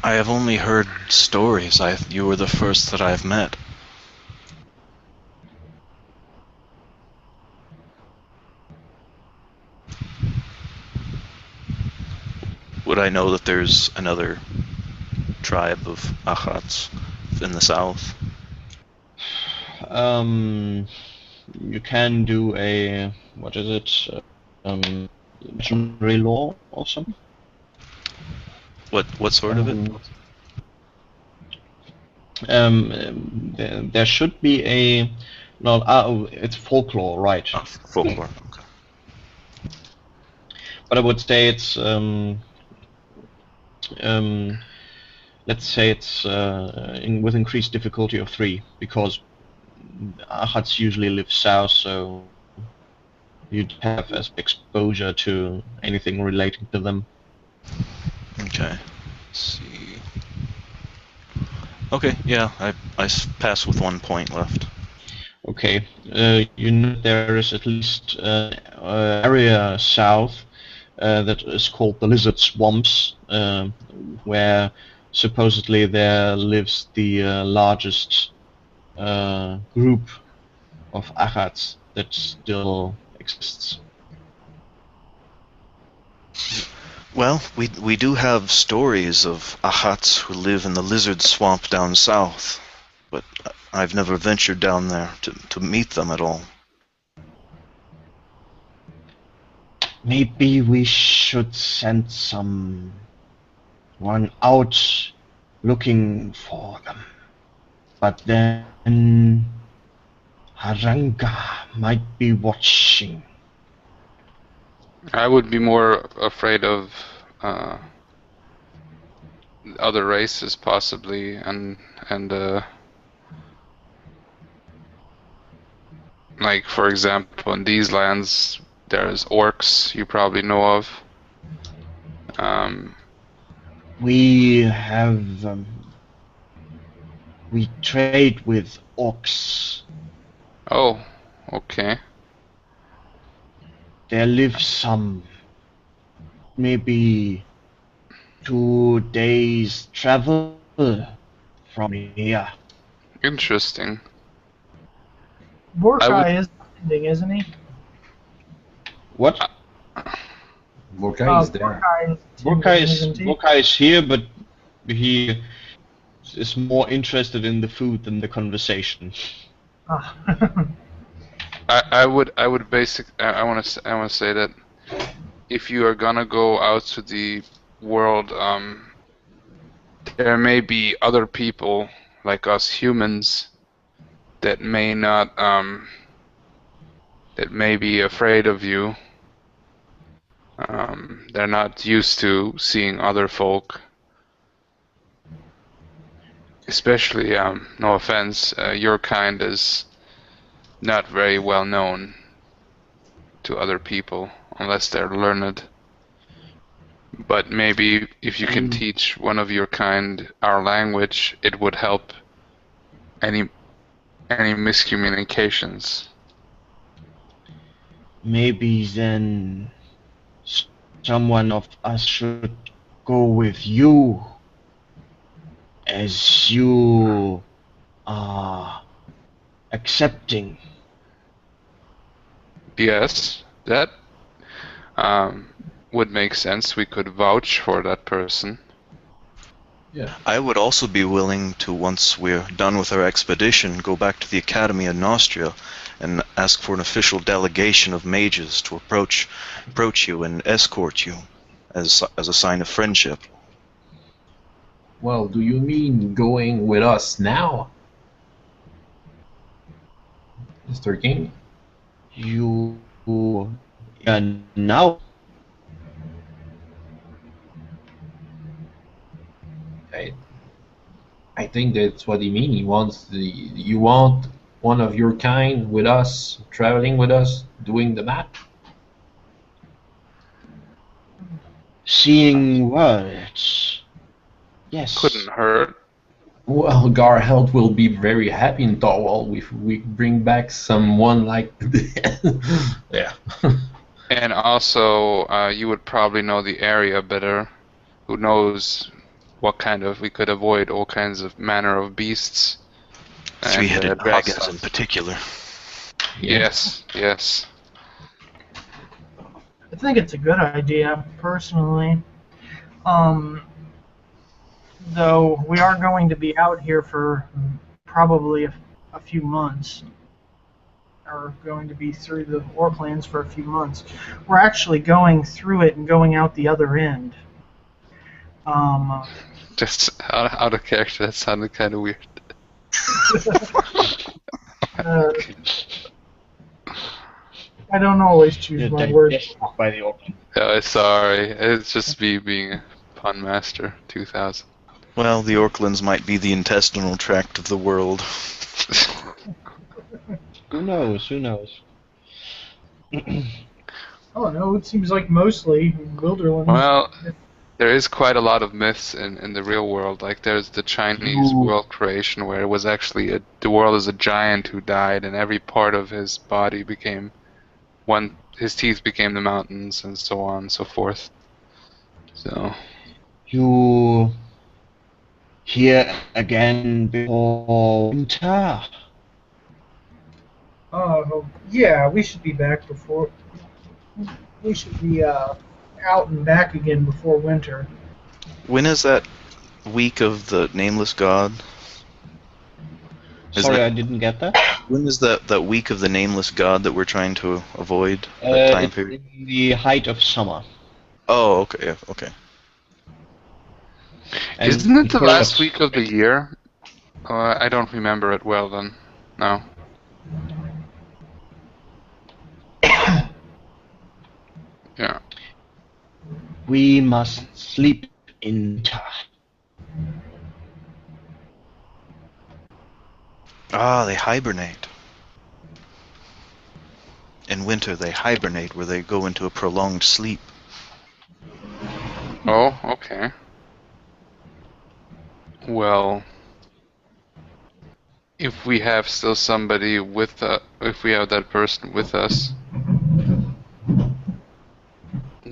I have only heard stories. You were the first that I've met. Would I know that there's another tribe of Achats in the south? You can do a, what is it, missionary law or something? What sort of it? There should be a, no, it's folklore, right? Oh, folklore. Okay. But I would say it's, let's say it's with increased difficulty of 3, because Ahats usually live south, so you'd have as exposure to anything relating to them. Okay. Let's see. Okay, yeah, I pass with 1 point left. Okay, you know there is at least area south that is called the Lizard Swamps, where supposedly there lives the largest group of Achats that still exists. Well, we do have stories of Achats who live in the lizard swamp down south, but I've never ventured down there to meet them at all. Maybe we should send someone out looking for them. But then Haranga might be watching. I would be more afraid of other races, possibly, and like, for example, in these lands, there's orcs you probably know of. We have we trade with orcs. Oh, okay. There live some, maybe 2 days travel from here. Interesting. Borkai is ending, isn't he? What? Borkai is there. Borkai is here, but he is more interested in the food than the conversation. Ah. I want to say that if you are gonna go out to the world, there may be other people like us humans that may not that may be afraid of you. They're not used to seeing other folk. Especially, no offense, your kind is not very well known to other people unless they're learned. But maybe if you can teach one of your kind our language, it would help any miscommunications. Maybe then someone of us should go with you, as you are accepting. Yes, that would make sense. We could vouch for that person. Yeah. I would also be willing to, once we're done with our expedition, go back to the Academy in Nostria and ask for an official delegation of mages to approach you and escort you as a sign of friendship. Well, do you mean going with us now, Mr. King? You now. I think that's what he means. You want one of your kind with us, traveling with us, doing the map? Seeing words. Yes. Couldn't hurt. Well, Garhelt will be very happy in Thorwald if we bring back someone like yeah. And also, you would probably know the area better. Who knows what kind of, we could avoid all kinds of manner of beasts. and, Three-headed dragons hostile. in particular. Yes, yes. I think it's a good idea, personally. Though we are going to be out here for probably a few months, or going to be through the Orklands for a few months. We're actually going through it and going out the other end. Just out of character, that sounded kind of weird. uh, I don't always choose You're my words. digested by the Orkland. Sorry, it's just me being a pun master. 2000. Well, the Orklands might be the intestinal tract of the world. Who knows? Who knows? Oh no, it seems like mostly Wilderlands. Well, there is quite a lot of myths in the real world. Like there's the Chinese Ooh. world creation, where it was actually the world is a giant who died, and every part of his body became one. His teeth became the mountains, and so on and so forth. So You here again before winter? Oh yeah, we should be back before. We should be out and back again before winter. When is that week of the Nameless God? Is Sorry, that- I didn't get that. When is that week of the Nameless God that we're trying to avoid? That time It's period? in the height of summer. Oh, okay, okay. And isn't it the for last us- week of the year? I don't remember it well then. No. Yeah. We must sleep in winter. Ah, they hibernate. In winter, they hibernate, where they go into a prolonged sleep. Oh, okay. Well, if we have still somebody with if we have that person with us,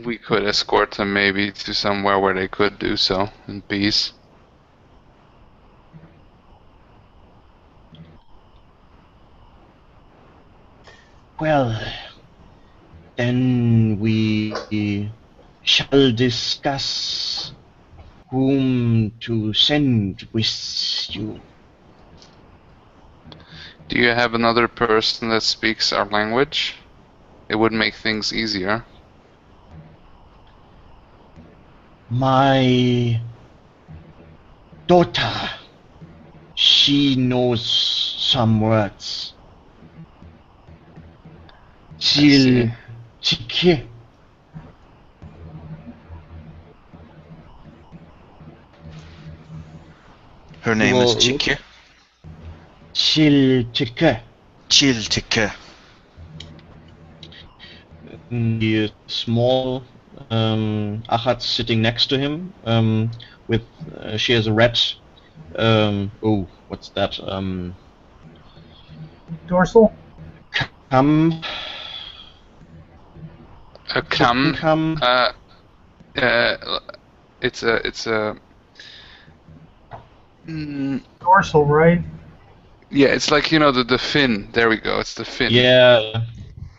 we could escort them maybe to somewhere where they could do so in peace. Well, then we shall discuss whom to send with you. Do you have another person that speaks our language? It would make things easier. My daughter, she knows some words. see. Chike. Her name is Well, Chike. Chike. Chiltike. The small Achat sitting next to him. With she has a red. Oh, what's that? Dorsal? Kam. A cum. Kam. It's a. Dorsal, right? Yeah, it's like the fin. There we go. It's the fin. Yeah.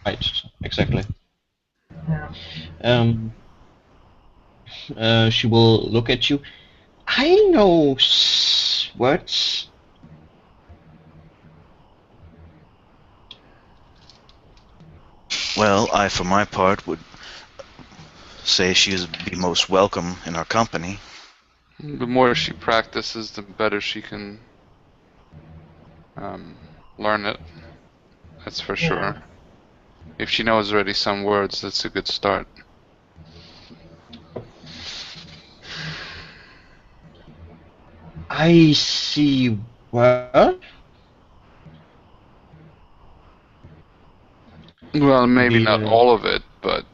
Right. Exactly. Yeah. She will look at you. I know words. Well, I, for my part, would say she is be most welcome in our company. The more she practices, the better she can learn it. That's for sure. If she knows already some words, that's a good start. I see word. Well, maybe not Yeah. all of it, but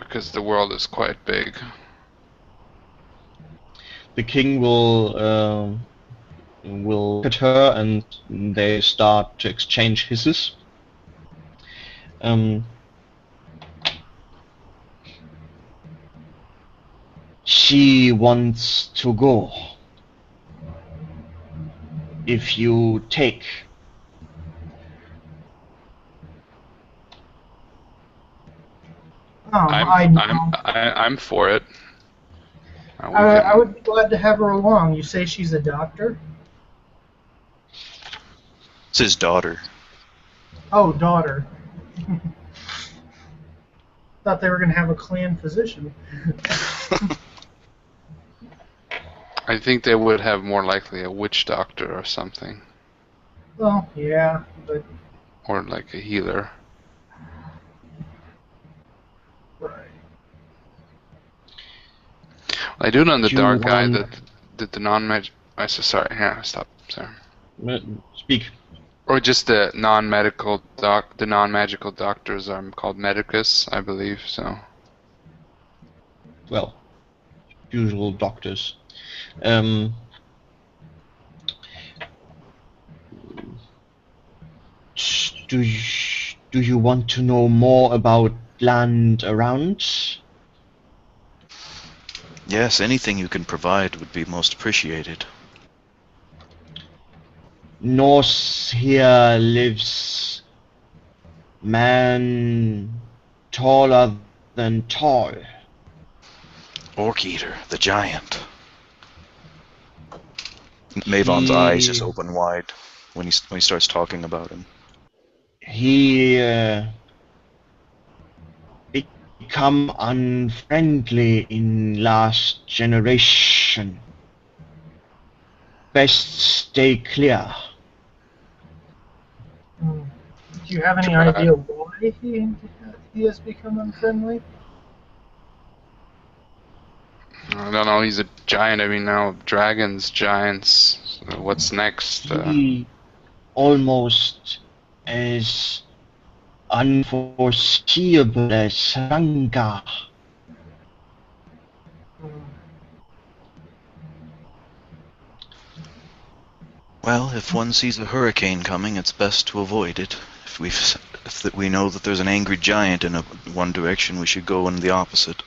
because the world is quite big. The king will look at her, and they start to exchange hisses. She wants to go. If you take. I'm for it. I would be glad to have her along. You say she's a doctor? It's his daughter. Oh, daughter. Thought they were going to have a clan physician. I think they would have more likely a witch doctor or something. Well, yeah, but... Or like a healer. Right. I do know the You dark guy want- that the non-magic... Sorry, yeah, stop. Sorry. Speak. Or just the non-medical the non-magical doctors are called medicus, I believe. So. Well, usual doctors. Do you want to know more about land around? Yes, anything you can provide would be most appreciated. North here lives man taller than tall. Orc Eater, the giant. Mavon's eyes just open wide when he starts talking about him. He become unfriendly in last generation. Best stay clear. Do you have any idea why he has become unfriendly? I don't know. He's a giant. I mean, now dragons, giants. So what's next? He almost as unforeseeable as Ranga. Well, if one sees a hurricane coming, it's best to avoid it. If we know that there's an angry giant in one direction, we should go in the opposite.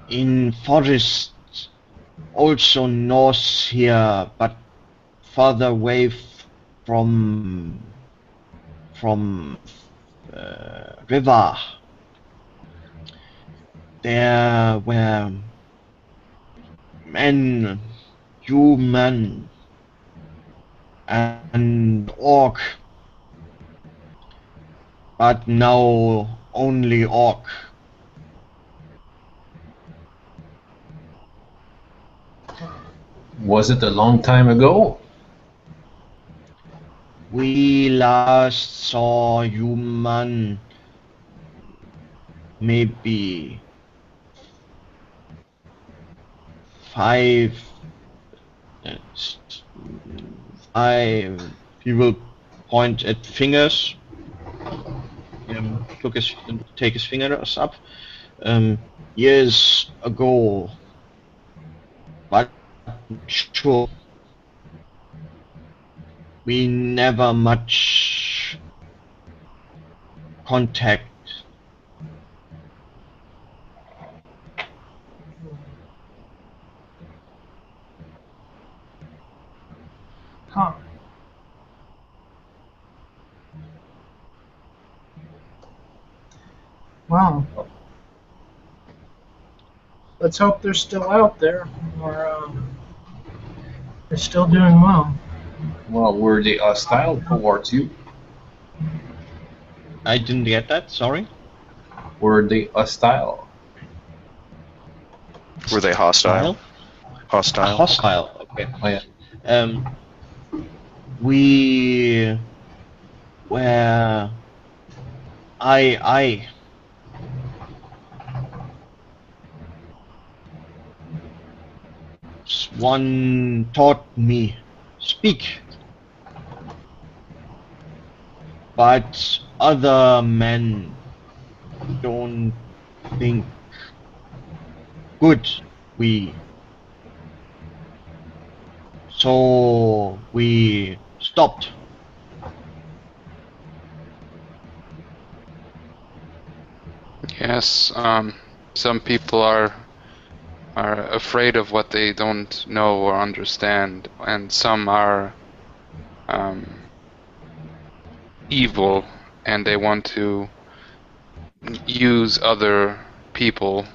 In forest, also north here, but farther away from river. There were men, human, and orc, but now only orc. Was it a long time ago? We last saw human maybe 5. He will point at fingers. Take his fingers up. Years ago, but sure, we never much contact. Huh. Wow. Let's hope they're still out there, or they're still doing well. Well, were they hostile towards you? I didn't get that, sorry. Were they hostile? Were they hostile? Hostile. Hostile, okay. Oh, yeah. We were I one taught me speak, but other men don't think good. So we stopped. Yes, some people are afraid of what they don't know or understand, and some are evil, and they want to use other people,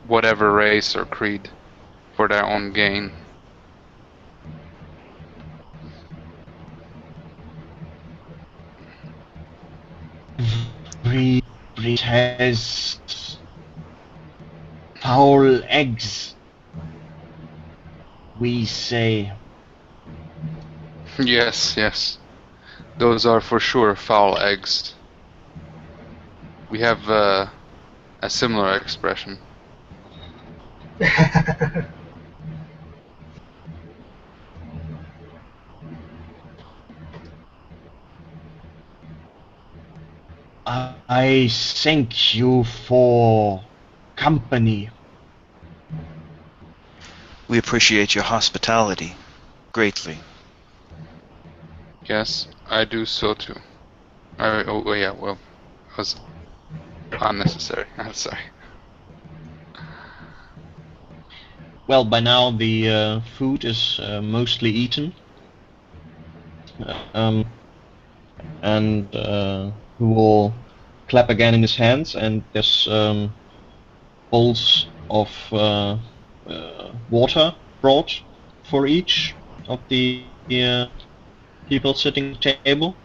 whatever race or creed, for their own gain. Every breed has foul eggs, we say. Yes, yes. Those are for sure foul eggs. We have a similar expression. I thank you for company. We appreciate your hospitality greatly. Yes, I do so too. Oh yeah, well, it was unnecessary. I'm sorry. Well, by now the food is mostly eaten. And he will clap again in his hands, and there's bowls of water brought for each of the people sitting at the table.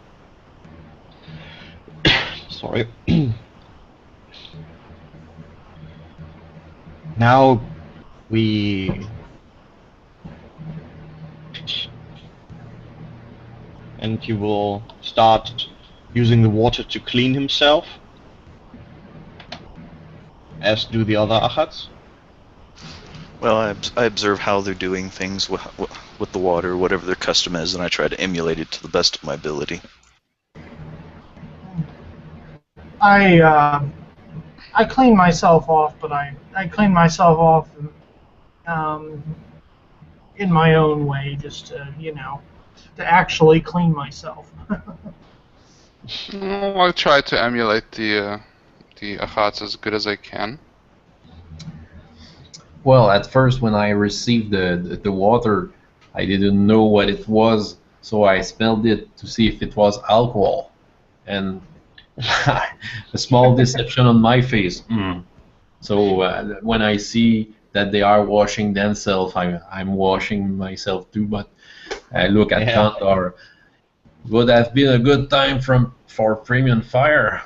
Sorry. Now we and he will start using the water to clean himself, as do the other Achats. Well, I observe how they're doing things with the water, whatever their custom is, and I try to emulate it to the best of my ability. I clean myself off, but I clean myself off um, in my own way, just to to actually clean myself. I'll try to emulate the Achats as good as I can. Well, at first, when I received the water, I didn't know what it was, so I smelled it to see if it was alcohol, and a small deception on my face. So when I see that they are washing themselves, I'm washing myself too. But I look at Yeah. Condor. Would have been a good time for premium fire.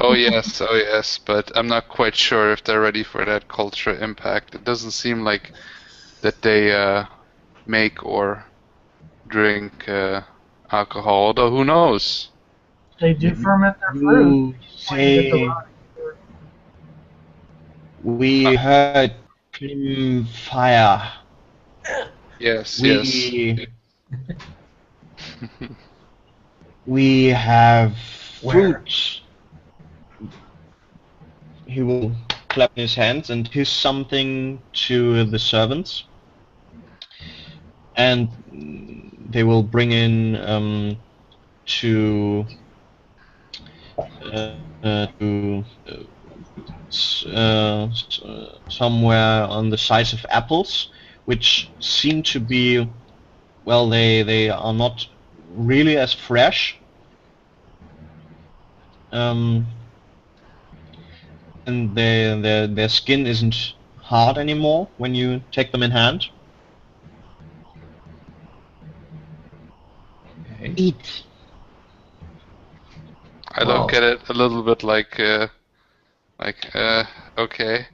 Oh yes, but I'm not quite sure if they're ready for that cultural impact. It doesn't seem like that they make or drink alcohol, although who knows? They do ferment their fruit. You Before you get the say rotting fruit. we heard premium fire. Yes, We we have Where? fruits. He will clap in his hands and hiss something to the servants, and they will bring in to somewhere on the size of apples, which seem to be, well, they are not really as fresh. And their skin isn't hard anymore when you take them in hand. Okay. Eat. I Well, look at it a little bit like okay,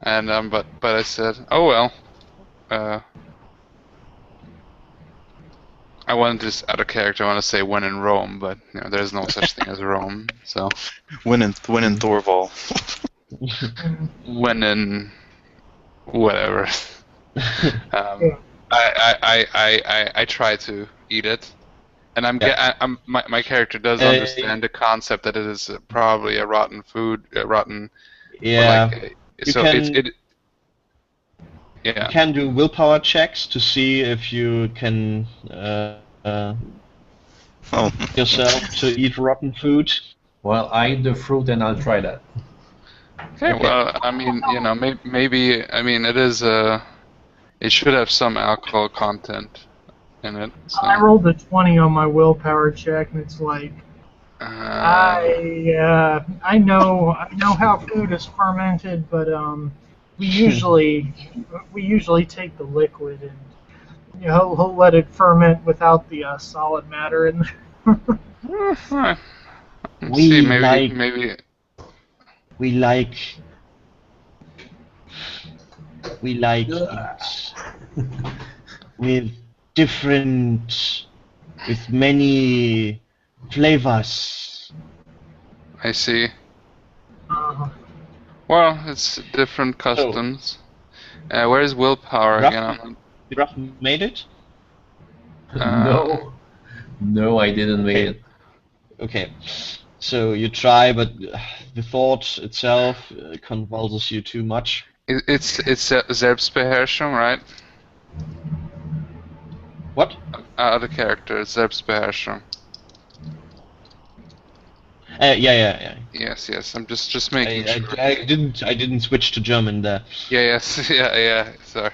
and but I said, oh well. I wanted this out of character. I want to say when in Rome, but there's no such thing as Rome. So When in Thorval. when in whatever. Yeah. I try to eat it, And my character does understand the concept that it is probably a rotten food, rotten, Yeah. or like, You so can it, you yeah. can do willpower checks to see if you can Oh, yourself to eat rotten food. Well, I eat the fruit and I'll try that. Okay, Okay. well, I mean, maybe, I mean, it should have some alcohol content in it, so. I rolled a 20 on my willpower check, and it's like I know how food is fermented, but we usually take the liquid and he'll let it ferment without the solid matter in there. Let's see, We maybe, like maybe. we like we like Ugh. it with different with many flavors. I see. Uh, Well, it's different So, customs. Where's willpower Ruff, again? Ruff made it? No, no, I didn't make Okay. it. Okay. So you try, but the thought itself convulses you too much. It's Selbstbeherrschung, right? What? The character, Selbstbeherrschung. Yeah. Yes. I'm just making sure. I didn't switch to German there. Yes, yeah. Sorry.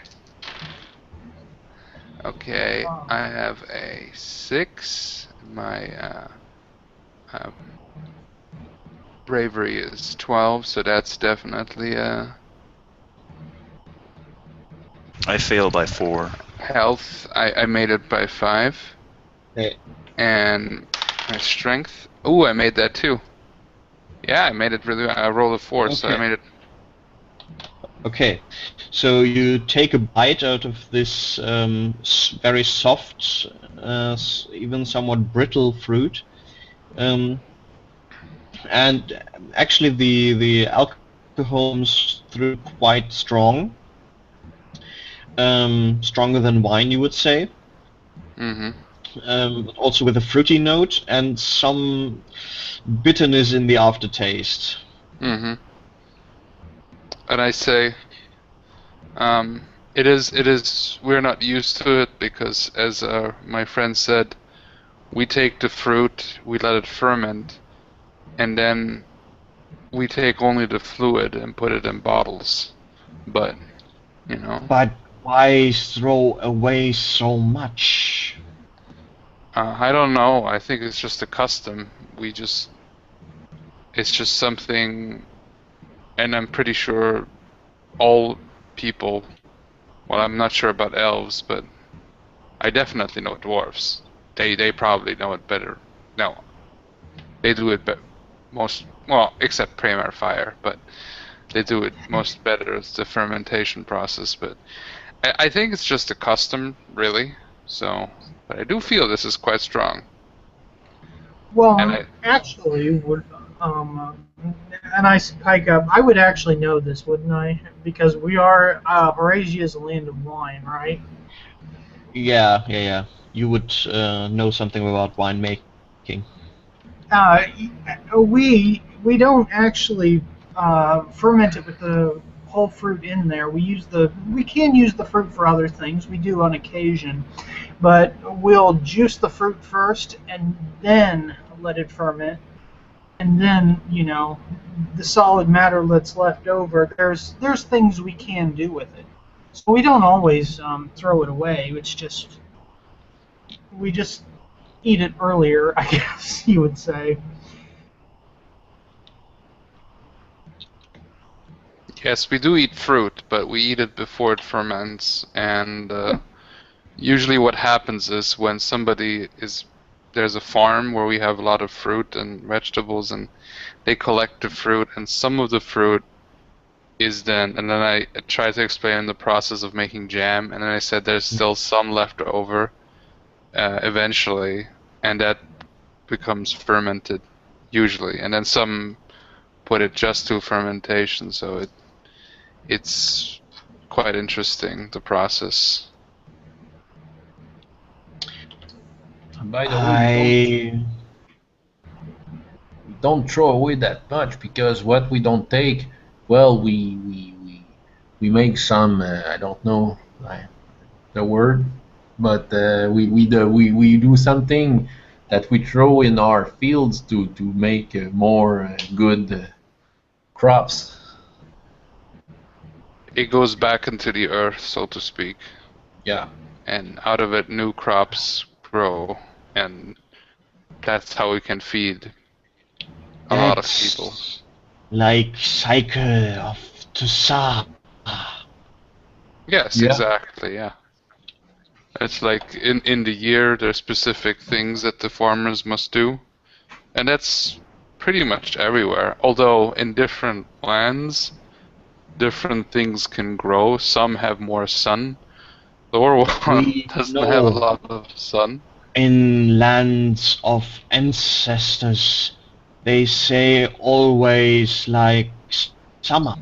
Okay, I have a 6. My bravery is 12, so that's definitely I fail by 4. health. I made it by 5, Okay. and my strength. Oh, I made that too. Yeah, I made it really. I rolled a 4, so I Okay. made it. Okay, so you take a bite out of this very soft, even somewhat brittle fruit, and actually the alcohol comes through quite strong, stronger than wine, you would say. Mm-hmm. But also with a fruity note and some bitterness in the aftertaste. Mm-hmm. And I say, it is. We're not used to it because, as my friend said, we take the fruit, we let it ferment, and then we take only the fluid and put it in bottles. But, But why throw away so much? I don't know. I think it's just a custom. It's just something, and I'm pretty sure all people, well, I'm not sure about elves, but I definitely know dwarves. They probably know it better. No, they do it except Premier Fire, but they do it most better. It's the fermentation process, but I think it's just a custom, really. So, but I do feel this is quite strong. well, actually, and I spike up. I would actually know this, wouldn't I? Because we are Horasia is a land of wine, right? Yeah. You would know something about winemaking. Uh, we don't actually ferment it with the whole fruit in there. We can use the fruit for other things. We do on occasion, but we'll juice the fruit first and then let it ferment. And then the solid matter that's left over. There's things we can do with it. So we don't always throw it away. It's just we just eat it earlier, I guess you would say. Yes, we do eat fruit, but we eat it before it ferments. And usually, what happens is when there's a farm where we have a lot of fruit and vegetables, and they collect the fruit, and some of the fruit and then I try to explain the process of making jam, and then I said there's still some left over eventually, and that becomes fermented usually, and then some put it just to fermentation, so it's quite interesting, the process. By the way, I we don't throw away that much because what we don't take, well, we make some. I don't know the word, but we do something that we throw in our fields to make more good crops. It goes back into the earth, so to speak, Yeah. and out of it new crops grow, and that's how we can feed a lot of people. that's like cycle of Tusa. Yes, Yeah. exactly, yeah. It's like in the year there's specific things that the farmers must do, and that's pretty much everywhere. Although in different lands, different things can grow. Some have more sun. Thorwald We doesn't have a know lot of sun. in lands of ancestors, they say always like summer.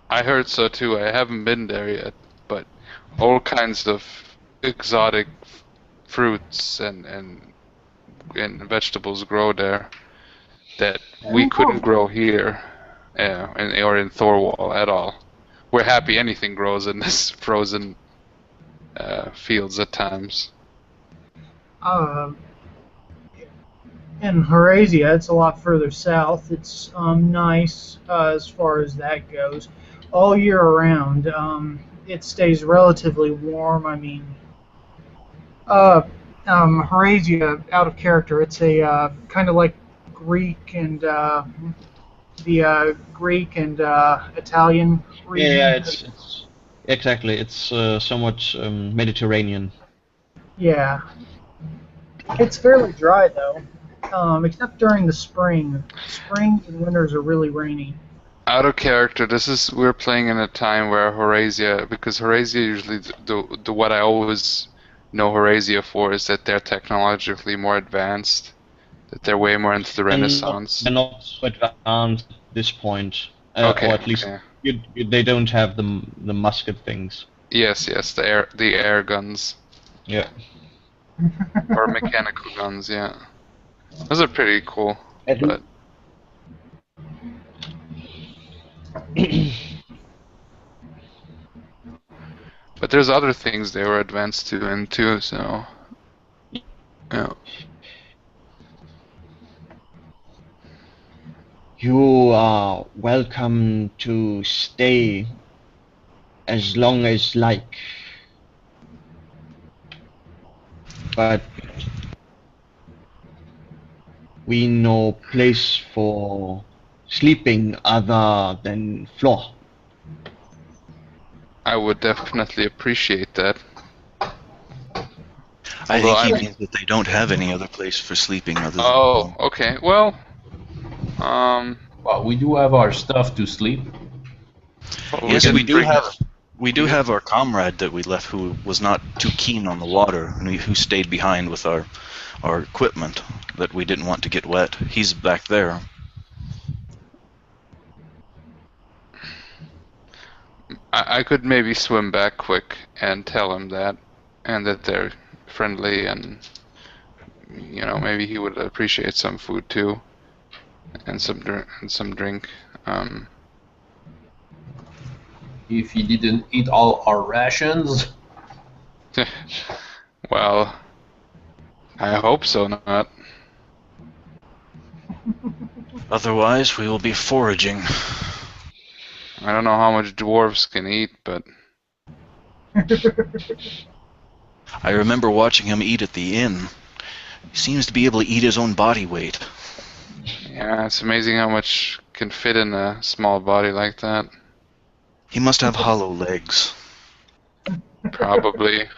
I heard so too. I haven't been there yet, but all kinds of exotic fruits and vegetables grow there that we couldn't grow here, or in Thorwall at all. We're happy anything grows in this frozen fields at times. Uh, in Horasia, it's a lot further south. It's nice as far as that goes. All year around, it stays relatively warm. I mean, uh, Horasia, out of character, it's a kind of like Greek and Greek and Italian region. Yeah, it's exactly. It's somewhat Mediterranean. Yeah. It's fairly dry though, except during the spring. Spring and winters are really rainy. Out of character, we're playing in a time where Horasia, because Horasia usually the what I always know Horasia for is that they're technologically more advanced, that they're way more into the Renaissance. They're not so advanced at this point, Okay, or at least okay. they don't have the musket things. Yes, the air guns. Yeah. Or mechanical guns, yeah. Those are pretty cool, but but there's other things they were advanced to in too, so yeah. You are welcome to stay as long as like, but we no place for sleeping other than floor. I would definitely appreciate that. I Although think he I'm- means that they don't have any other place for sleeping other than. Oh, okay. Well, Well, we do have our stuff to sleep. Yes, can we do bring- have. We do have our comrade that we left who was not too keen on the water and who stayed behind with our equipment that we didn't want to get wet. He's back there. I could maybe swim back quick and tell him that, and that they're friendly, and maybe he would appreciate some food too, and some drink. If he didn't eat all our rations, Well, I hope so not. Otherwise, we will be foraging. I don't know how much dwarves can eat, but I remember watching him eat at the inn. He seems to be able to eat his own body weight. yeah, it's amazing how much can fit in a small body like that. He must have hollow legs. Probably.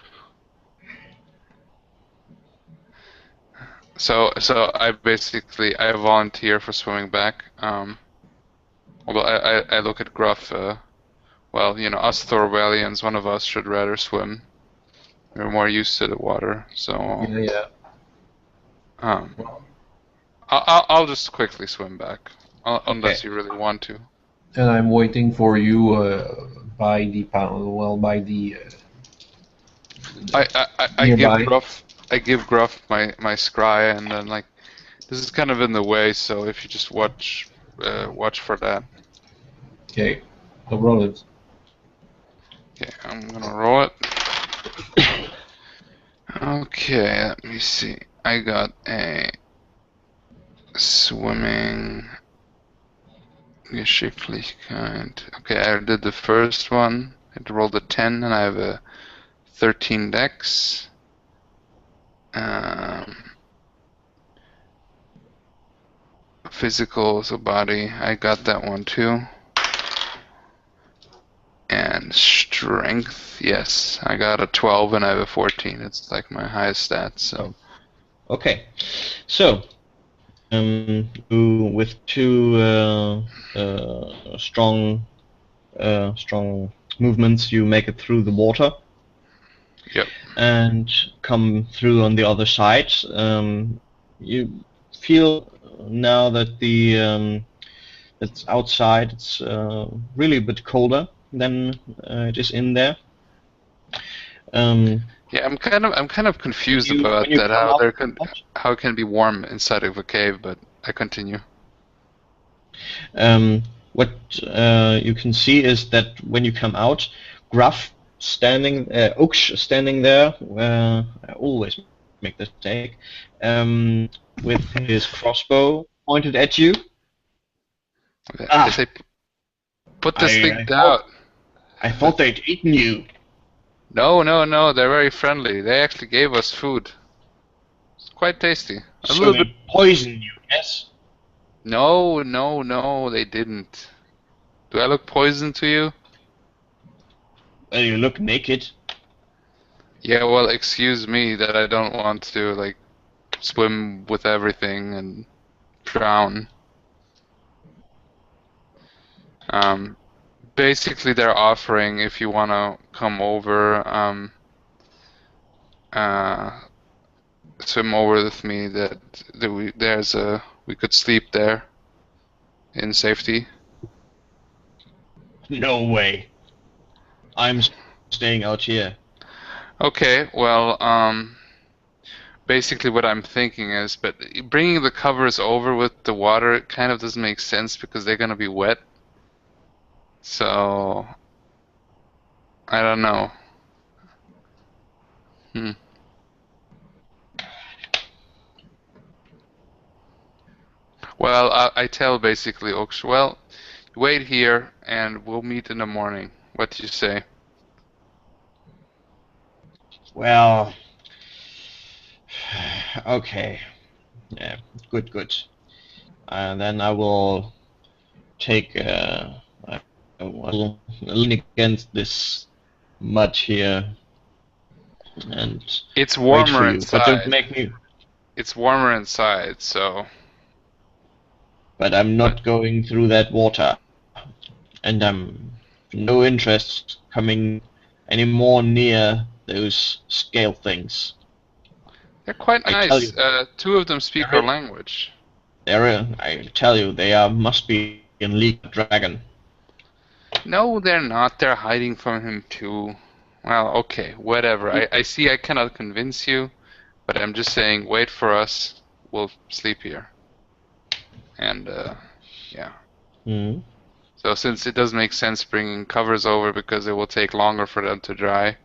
So I volunteer for swimming back. Although I look at Gruff. Well, us Thorwellians, one of us should rather swim. We're more used to the water, so. yeah. I'll just quickly swim back, unless you really want to. And I'm waiting for you by the pound. Well, by the. I Nearby. give Gruff I give Gruff my scry, and then like this is kind of in the way, so if you just watch for that. Okay, I'll roll it. Okay, I'm gonna roll it. Okay, let me see. I got a swimming Geschicklichkeit. Okay, I did the first one. I rolled a 10, and I have a 13 dex. Physical, so body. I got that one too. And strength, yes. I got a 12 and I have a 14. It's like my highest stats, so. Okay. So, with two strong movements, you make it through the water. Yep. And come through on the other side. You feel now that it's outside. It's really a bit colder than it is in there. Yeah, I'm kind of confused about that. How it can be warm inside of a cave, but I continue. What you can see is that when you come out, Gruff standing, Uksh standing there. I always make this mistake. With his crossbow pointed at you. I say, put this thing down. I thought they'd eaten you. No, they're very friendly. They actually gave us food. It's quite tasty. A So little they bit. poisoned you, yes? No, they didn't. Do I look poisoned to you? Well, you look naked. Yeah, well, excuse me that I don't want to, like, swim with everything and drown. Basically, they're offering if you want to come over, swim over with me. That we could sleep there in safety. No way. I'm staying out here. Okay, well, basically what I'm thinking is, but bringing the covers over with the water kind of doesn't make sense because they're gonna be wet. So, I don't know. Well, I tell basically Oksh, well, wait here and we'll meet in the morning. What do you say? Well, okay. Yeah, good. Then I will take I will lean against this mud here and It's wait for warmer you. But don't inside. make me. It's warmer inside, so. But I'm not going through that water, and I'm no interest coming any more near those scale things. They're quite I tell nice. you, Two of them speak our language. I tell you, they must be in league with dragon. No, they're not. They're hiding from him too. Well, okay, whatever. I see I cannot convince you, but I'm just saying, wait for us. We'll sleep here. And, yeah. Mm-hmm. So since it does make sense bringing covers over because it will take longer for them to dry,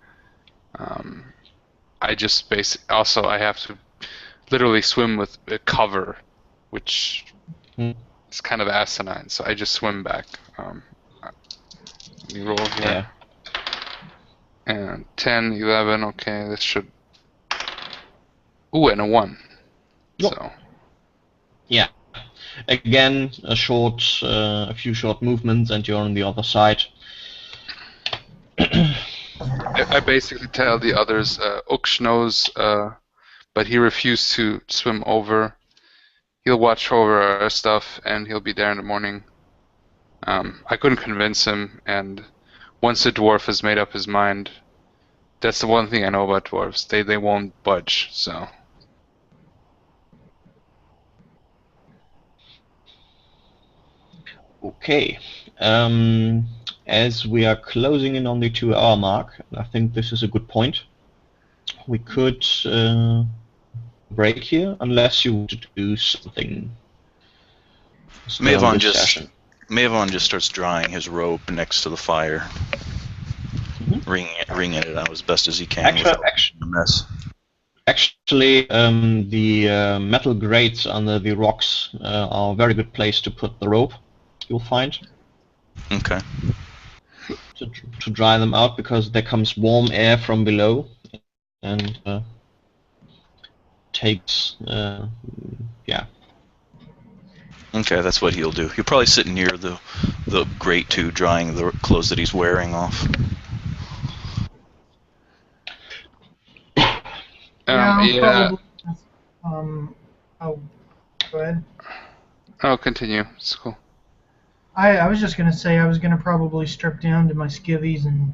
I just also I have to literally swim with a cover, which is kind of asinine. So I just swim back. We roll here. Yeah. And 10, 11, okay, this should... Ooh, and a 1. Yep. So. Yeah. Again, a few short movements and you're on the other side. I basically tell the others, Uksh knows, but he refused to swim over. He'll watch over our stuff, and he'll be there in the morning. I couldn't convince him, and once the dwarf has made up his mind, that's the one thing I know about dwarves. They won't budge, so. Okay. As we are closing in on the 2-hour mark, I think this is a good point we could break here, unless you want to do something. Still on this session. Mavon just starts drying his rope next to the fire, wringing it out as best as he can without making a mess. Actually, the metal grates under the rocks are a very good place to put the rope, you'll find. Okay. To dry them out, because there comes warm air from below and takes, yeah. Okay, that's what he'll do. He'll probably sit near the grate too, drying the clothes that he's wearing off. Yeah. Oh, go ahead. Oh, continue. It's cool. I was just gonna say I was gonna probably strip down to my skivvies and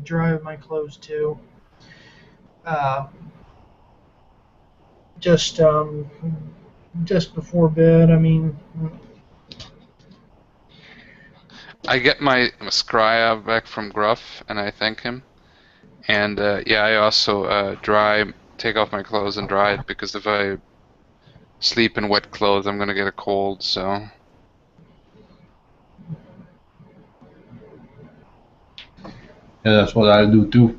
dry my clothes too. Just before bed. I mean. I get my scrya back from Gruff, and I thank him. And I also take off my clothes and dry it, because if I sleep in wet clothes, I'm gonna get a cold. So. Yeah, that's what I'll do too.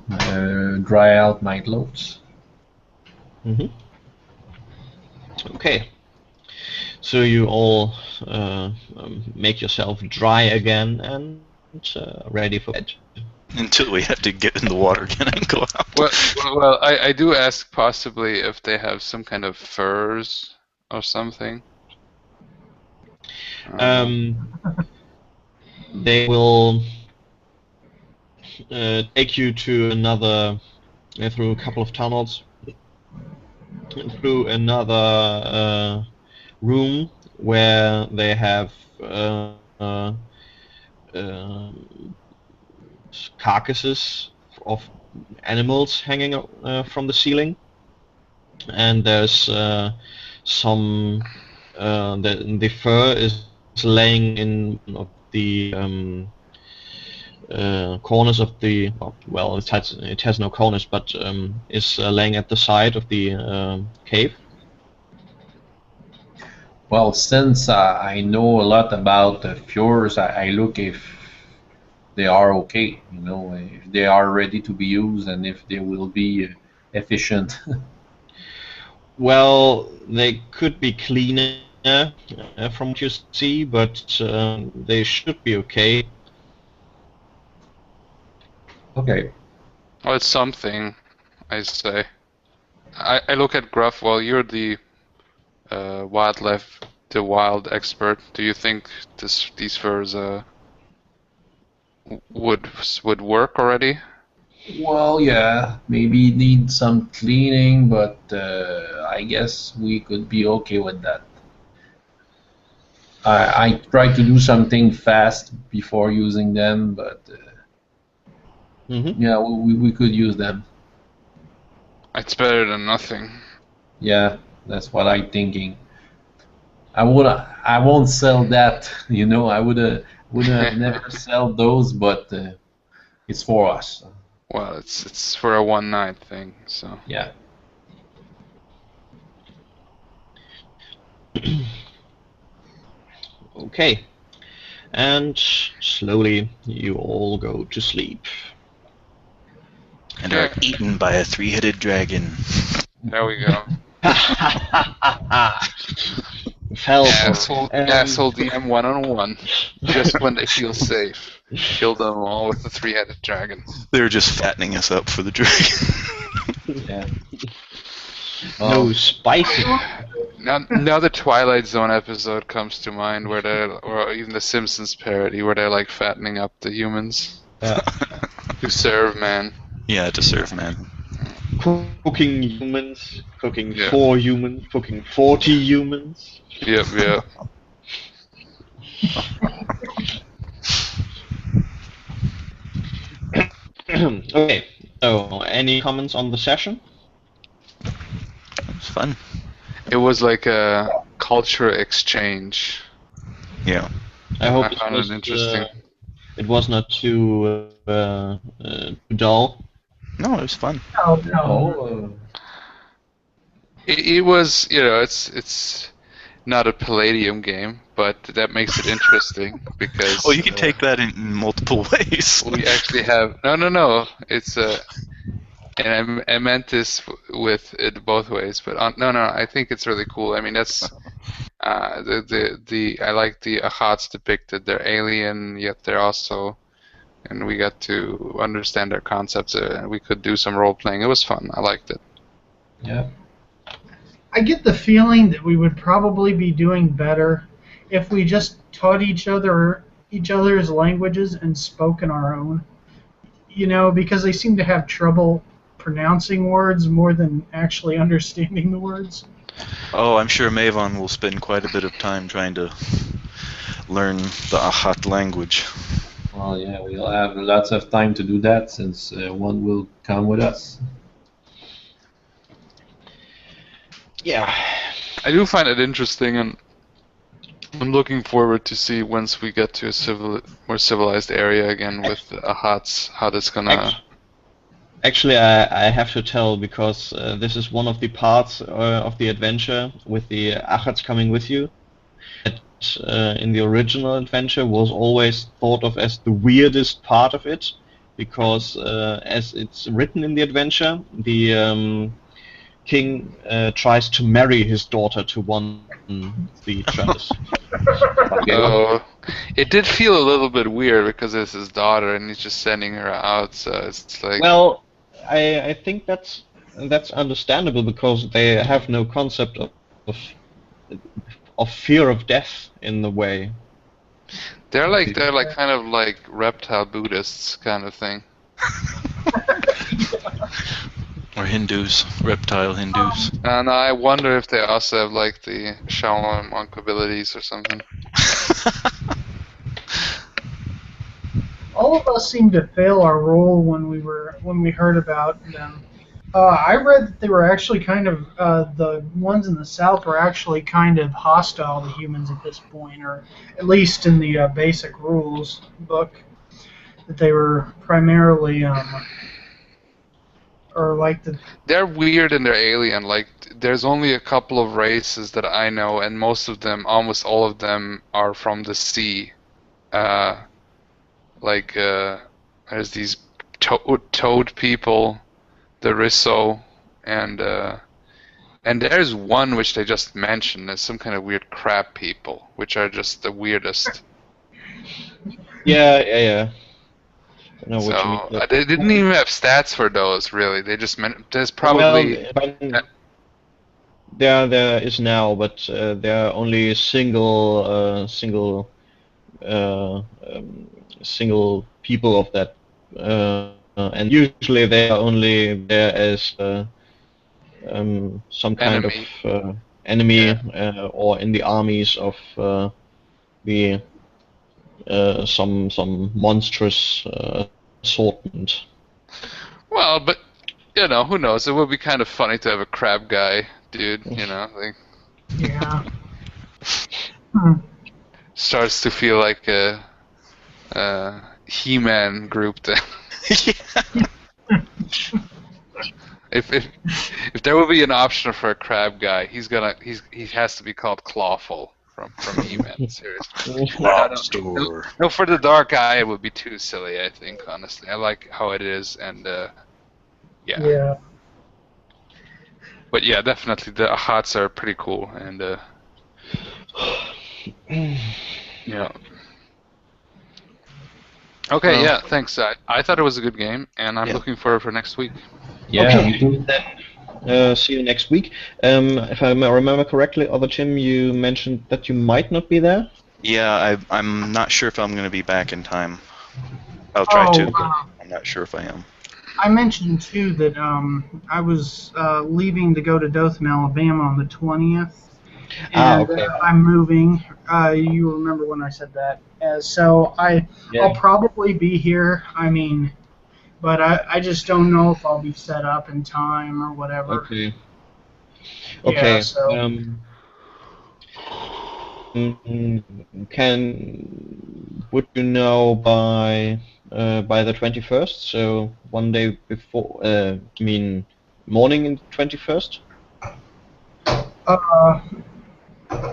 Dry out my clothes. Okay. So you all make yourself dry again and ready for bed. Until we have to get in the water again and go out. Well, I do ask possibly if they have some kind of furs or something. They will take you to another, through a couple of tunnels, through another room where they have carcasses of animals hanging from the ceiling, and there's some the fur is laying in the corners of the it has no corners, but is laying at the side of the cave. Well, since I know a lot about the fjords, I look if they are okay, if they are ready to be used and if they will be efficient. Well, they could be cleaner from what you see, but they should be okay. Okay. Well, it's something, I say. I look at Gruff. Well, you're the wild expert. Do you think these furs would work already? Well, yeah, maybe need some cleaning, but I guess we could be okay with that. I try to do something fast before using them, but yeah, we could use them. It's better than nothing. Yeah, that's what I'm thinking. I won't sell that, I would never sell those, but it's for us. Well, it's for a one night thing, so. Yeah. Okay. And slowly you all go to sleep. And are eaten by a three-headed dragon. There we go. Asshole DM 1-on-1. Just when they feel safe. Kill them all with the three-headed dragon. They're just fattening us up for the dragon. Yeah. No spicy. Now the Twilight Zone episode comes to mind, or even the Simpsons parody, where they're like fattening up the humans. To serve man. Yeah, to serve man. Cooking humans, cooking for humans, cooking 40 humans. Yep. Okay, so any comments on the session? It was fun. It was like a culture exchange. Yeah. I hope I found it interesting. It was not too dull. No, it was fun. No, no. Oh, It was, it's not a Palladium game, but that makes it interesting because Oh, you can take that in multiple ways. we actually have no. It's and I meant this with it both ways, but no. I think it's really cool. I mean, that's the I like the Ahats depicted. They're alien, yet they're also, and we got to understand their concepts. And we could do some role playing. It was fun. I liked it. yeah. I get the feeling that we would probably be doing better if we just taught each other's languages and spoke in our own. Because they seem to have trouble pronouncing words more than actually understanding the words. Oh, I'm sure Mavon will spend quite a bit of time trying to learn the Ahat language. Well, yeah, we'll have lots of time to do that since one will come with us. Yeah. I do find it interesting, and I'm looking forward to see once we get to a more civilized area again with the Ahats, how that's gonna. Actually, I have to tell because this is one of the parts of the adventure with the Achats coming with you. That in the original adventure was always thought of as the weirdest part of it, because as it's written in the adventure, the king tries to marry his daughter to one of the trappers. Oh, it did feel a little bit weird because it's his daughter and he's just sending her out. So it's like. Well, I think that's understandable because they have no concept of fear of death in the way. They're like kind of like reptile Buddhists kind of thing. Or Hindus, reptile Hindus. And I wonder if they also have like the Shaolin monk abilities or something. All of us seemed to fail our role when we heard about them. I read that they were actually kind of the ones in the south were actually kind of hostile to humans at this point, or at least in the basic rules book, that they were primarily or like the. They're weird and they're alien. Like, there's only a couple of races that I know, and most of them, almost all of them, are from the sea. There's these toad people, the Risso, and there's one which they just mentioned. There's some kind of weird crab people, which are just the weirdest. Yeah. I know what you So mean. they didn't even have stats for those, really. They just meant there's probably. Well, there is now, but there are only single people of that, and usually they are only there as some kind Enemy. of enemy, Yeah. or in the armies of the some monstrous assortment. Well, but who knows? It would be kind of funny to have a crab guy, dude. Like Yeah. starts to feel like a He-Man group then. If there would be an option for a crab guy, he has to be called Clawful from He-Man. Seriously. No, for the dark eye, it would be too silly. I think honestly, I like how it is, and yeah. Yeah. But yeah, definitely the Ahats are pretty cool, and yeah. Okay, Well, yeah, thanks. I thought it was a good game, and I'm looking forward for next week. Yeah, okay. me too. Then see you next week. If I remember correctly, Other Tim, you mentioned that you might not be there. Yeah, I'm not sure if I'm going to be back in time. I'll try to, but I'm not sure if I am. I mentioned too that I was leaving to go to Dothan, Alabama on the 20th, and Okay. I'm moving. You remember when I said that? So I'll probably be here. I mean, but I just don't know if I'll be set up in time or whatever. Okay. Yeah, so. Would you know by the 21st? So one day before. I mean, morning in 21st.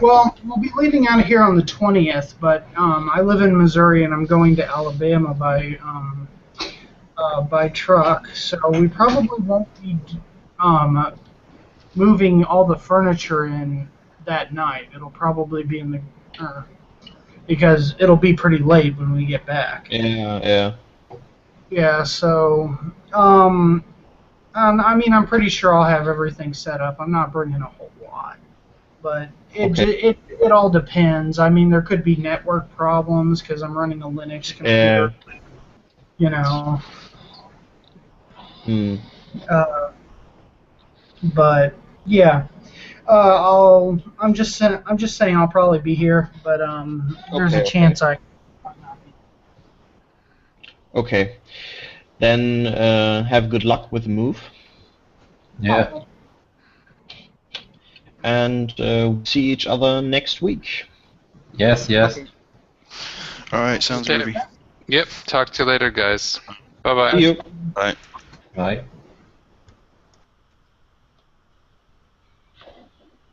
Well, we'll be leaving out of here on the 20th, but I live in Missouri and I'm going to Alabama by truck, so we probably won't be moving all the furniture in that night. It'll probably be in the because it'll be pretty late when we get back. Yeah. Yeah, so I mean, I'm pretty sure I'll have everything set up. I'm not bringing a whole lot, but it all depends. I mean, there could be network problems because I'm running a Linux computer. Yeah. You know. But yeah, I'm just saying I'll probably be here, but there's a chance I. Okay. Then have good luck with the move. Yeah. And see each other next week. Yes. All right, sounds Okay. groovy. Yep. Talk to you later, guys. Bye bye. See you. Bye. Bye.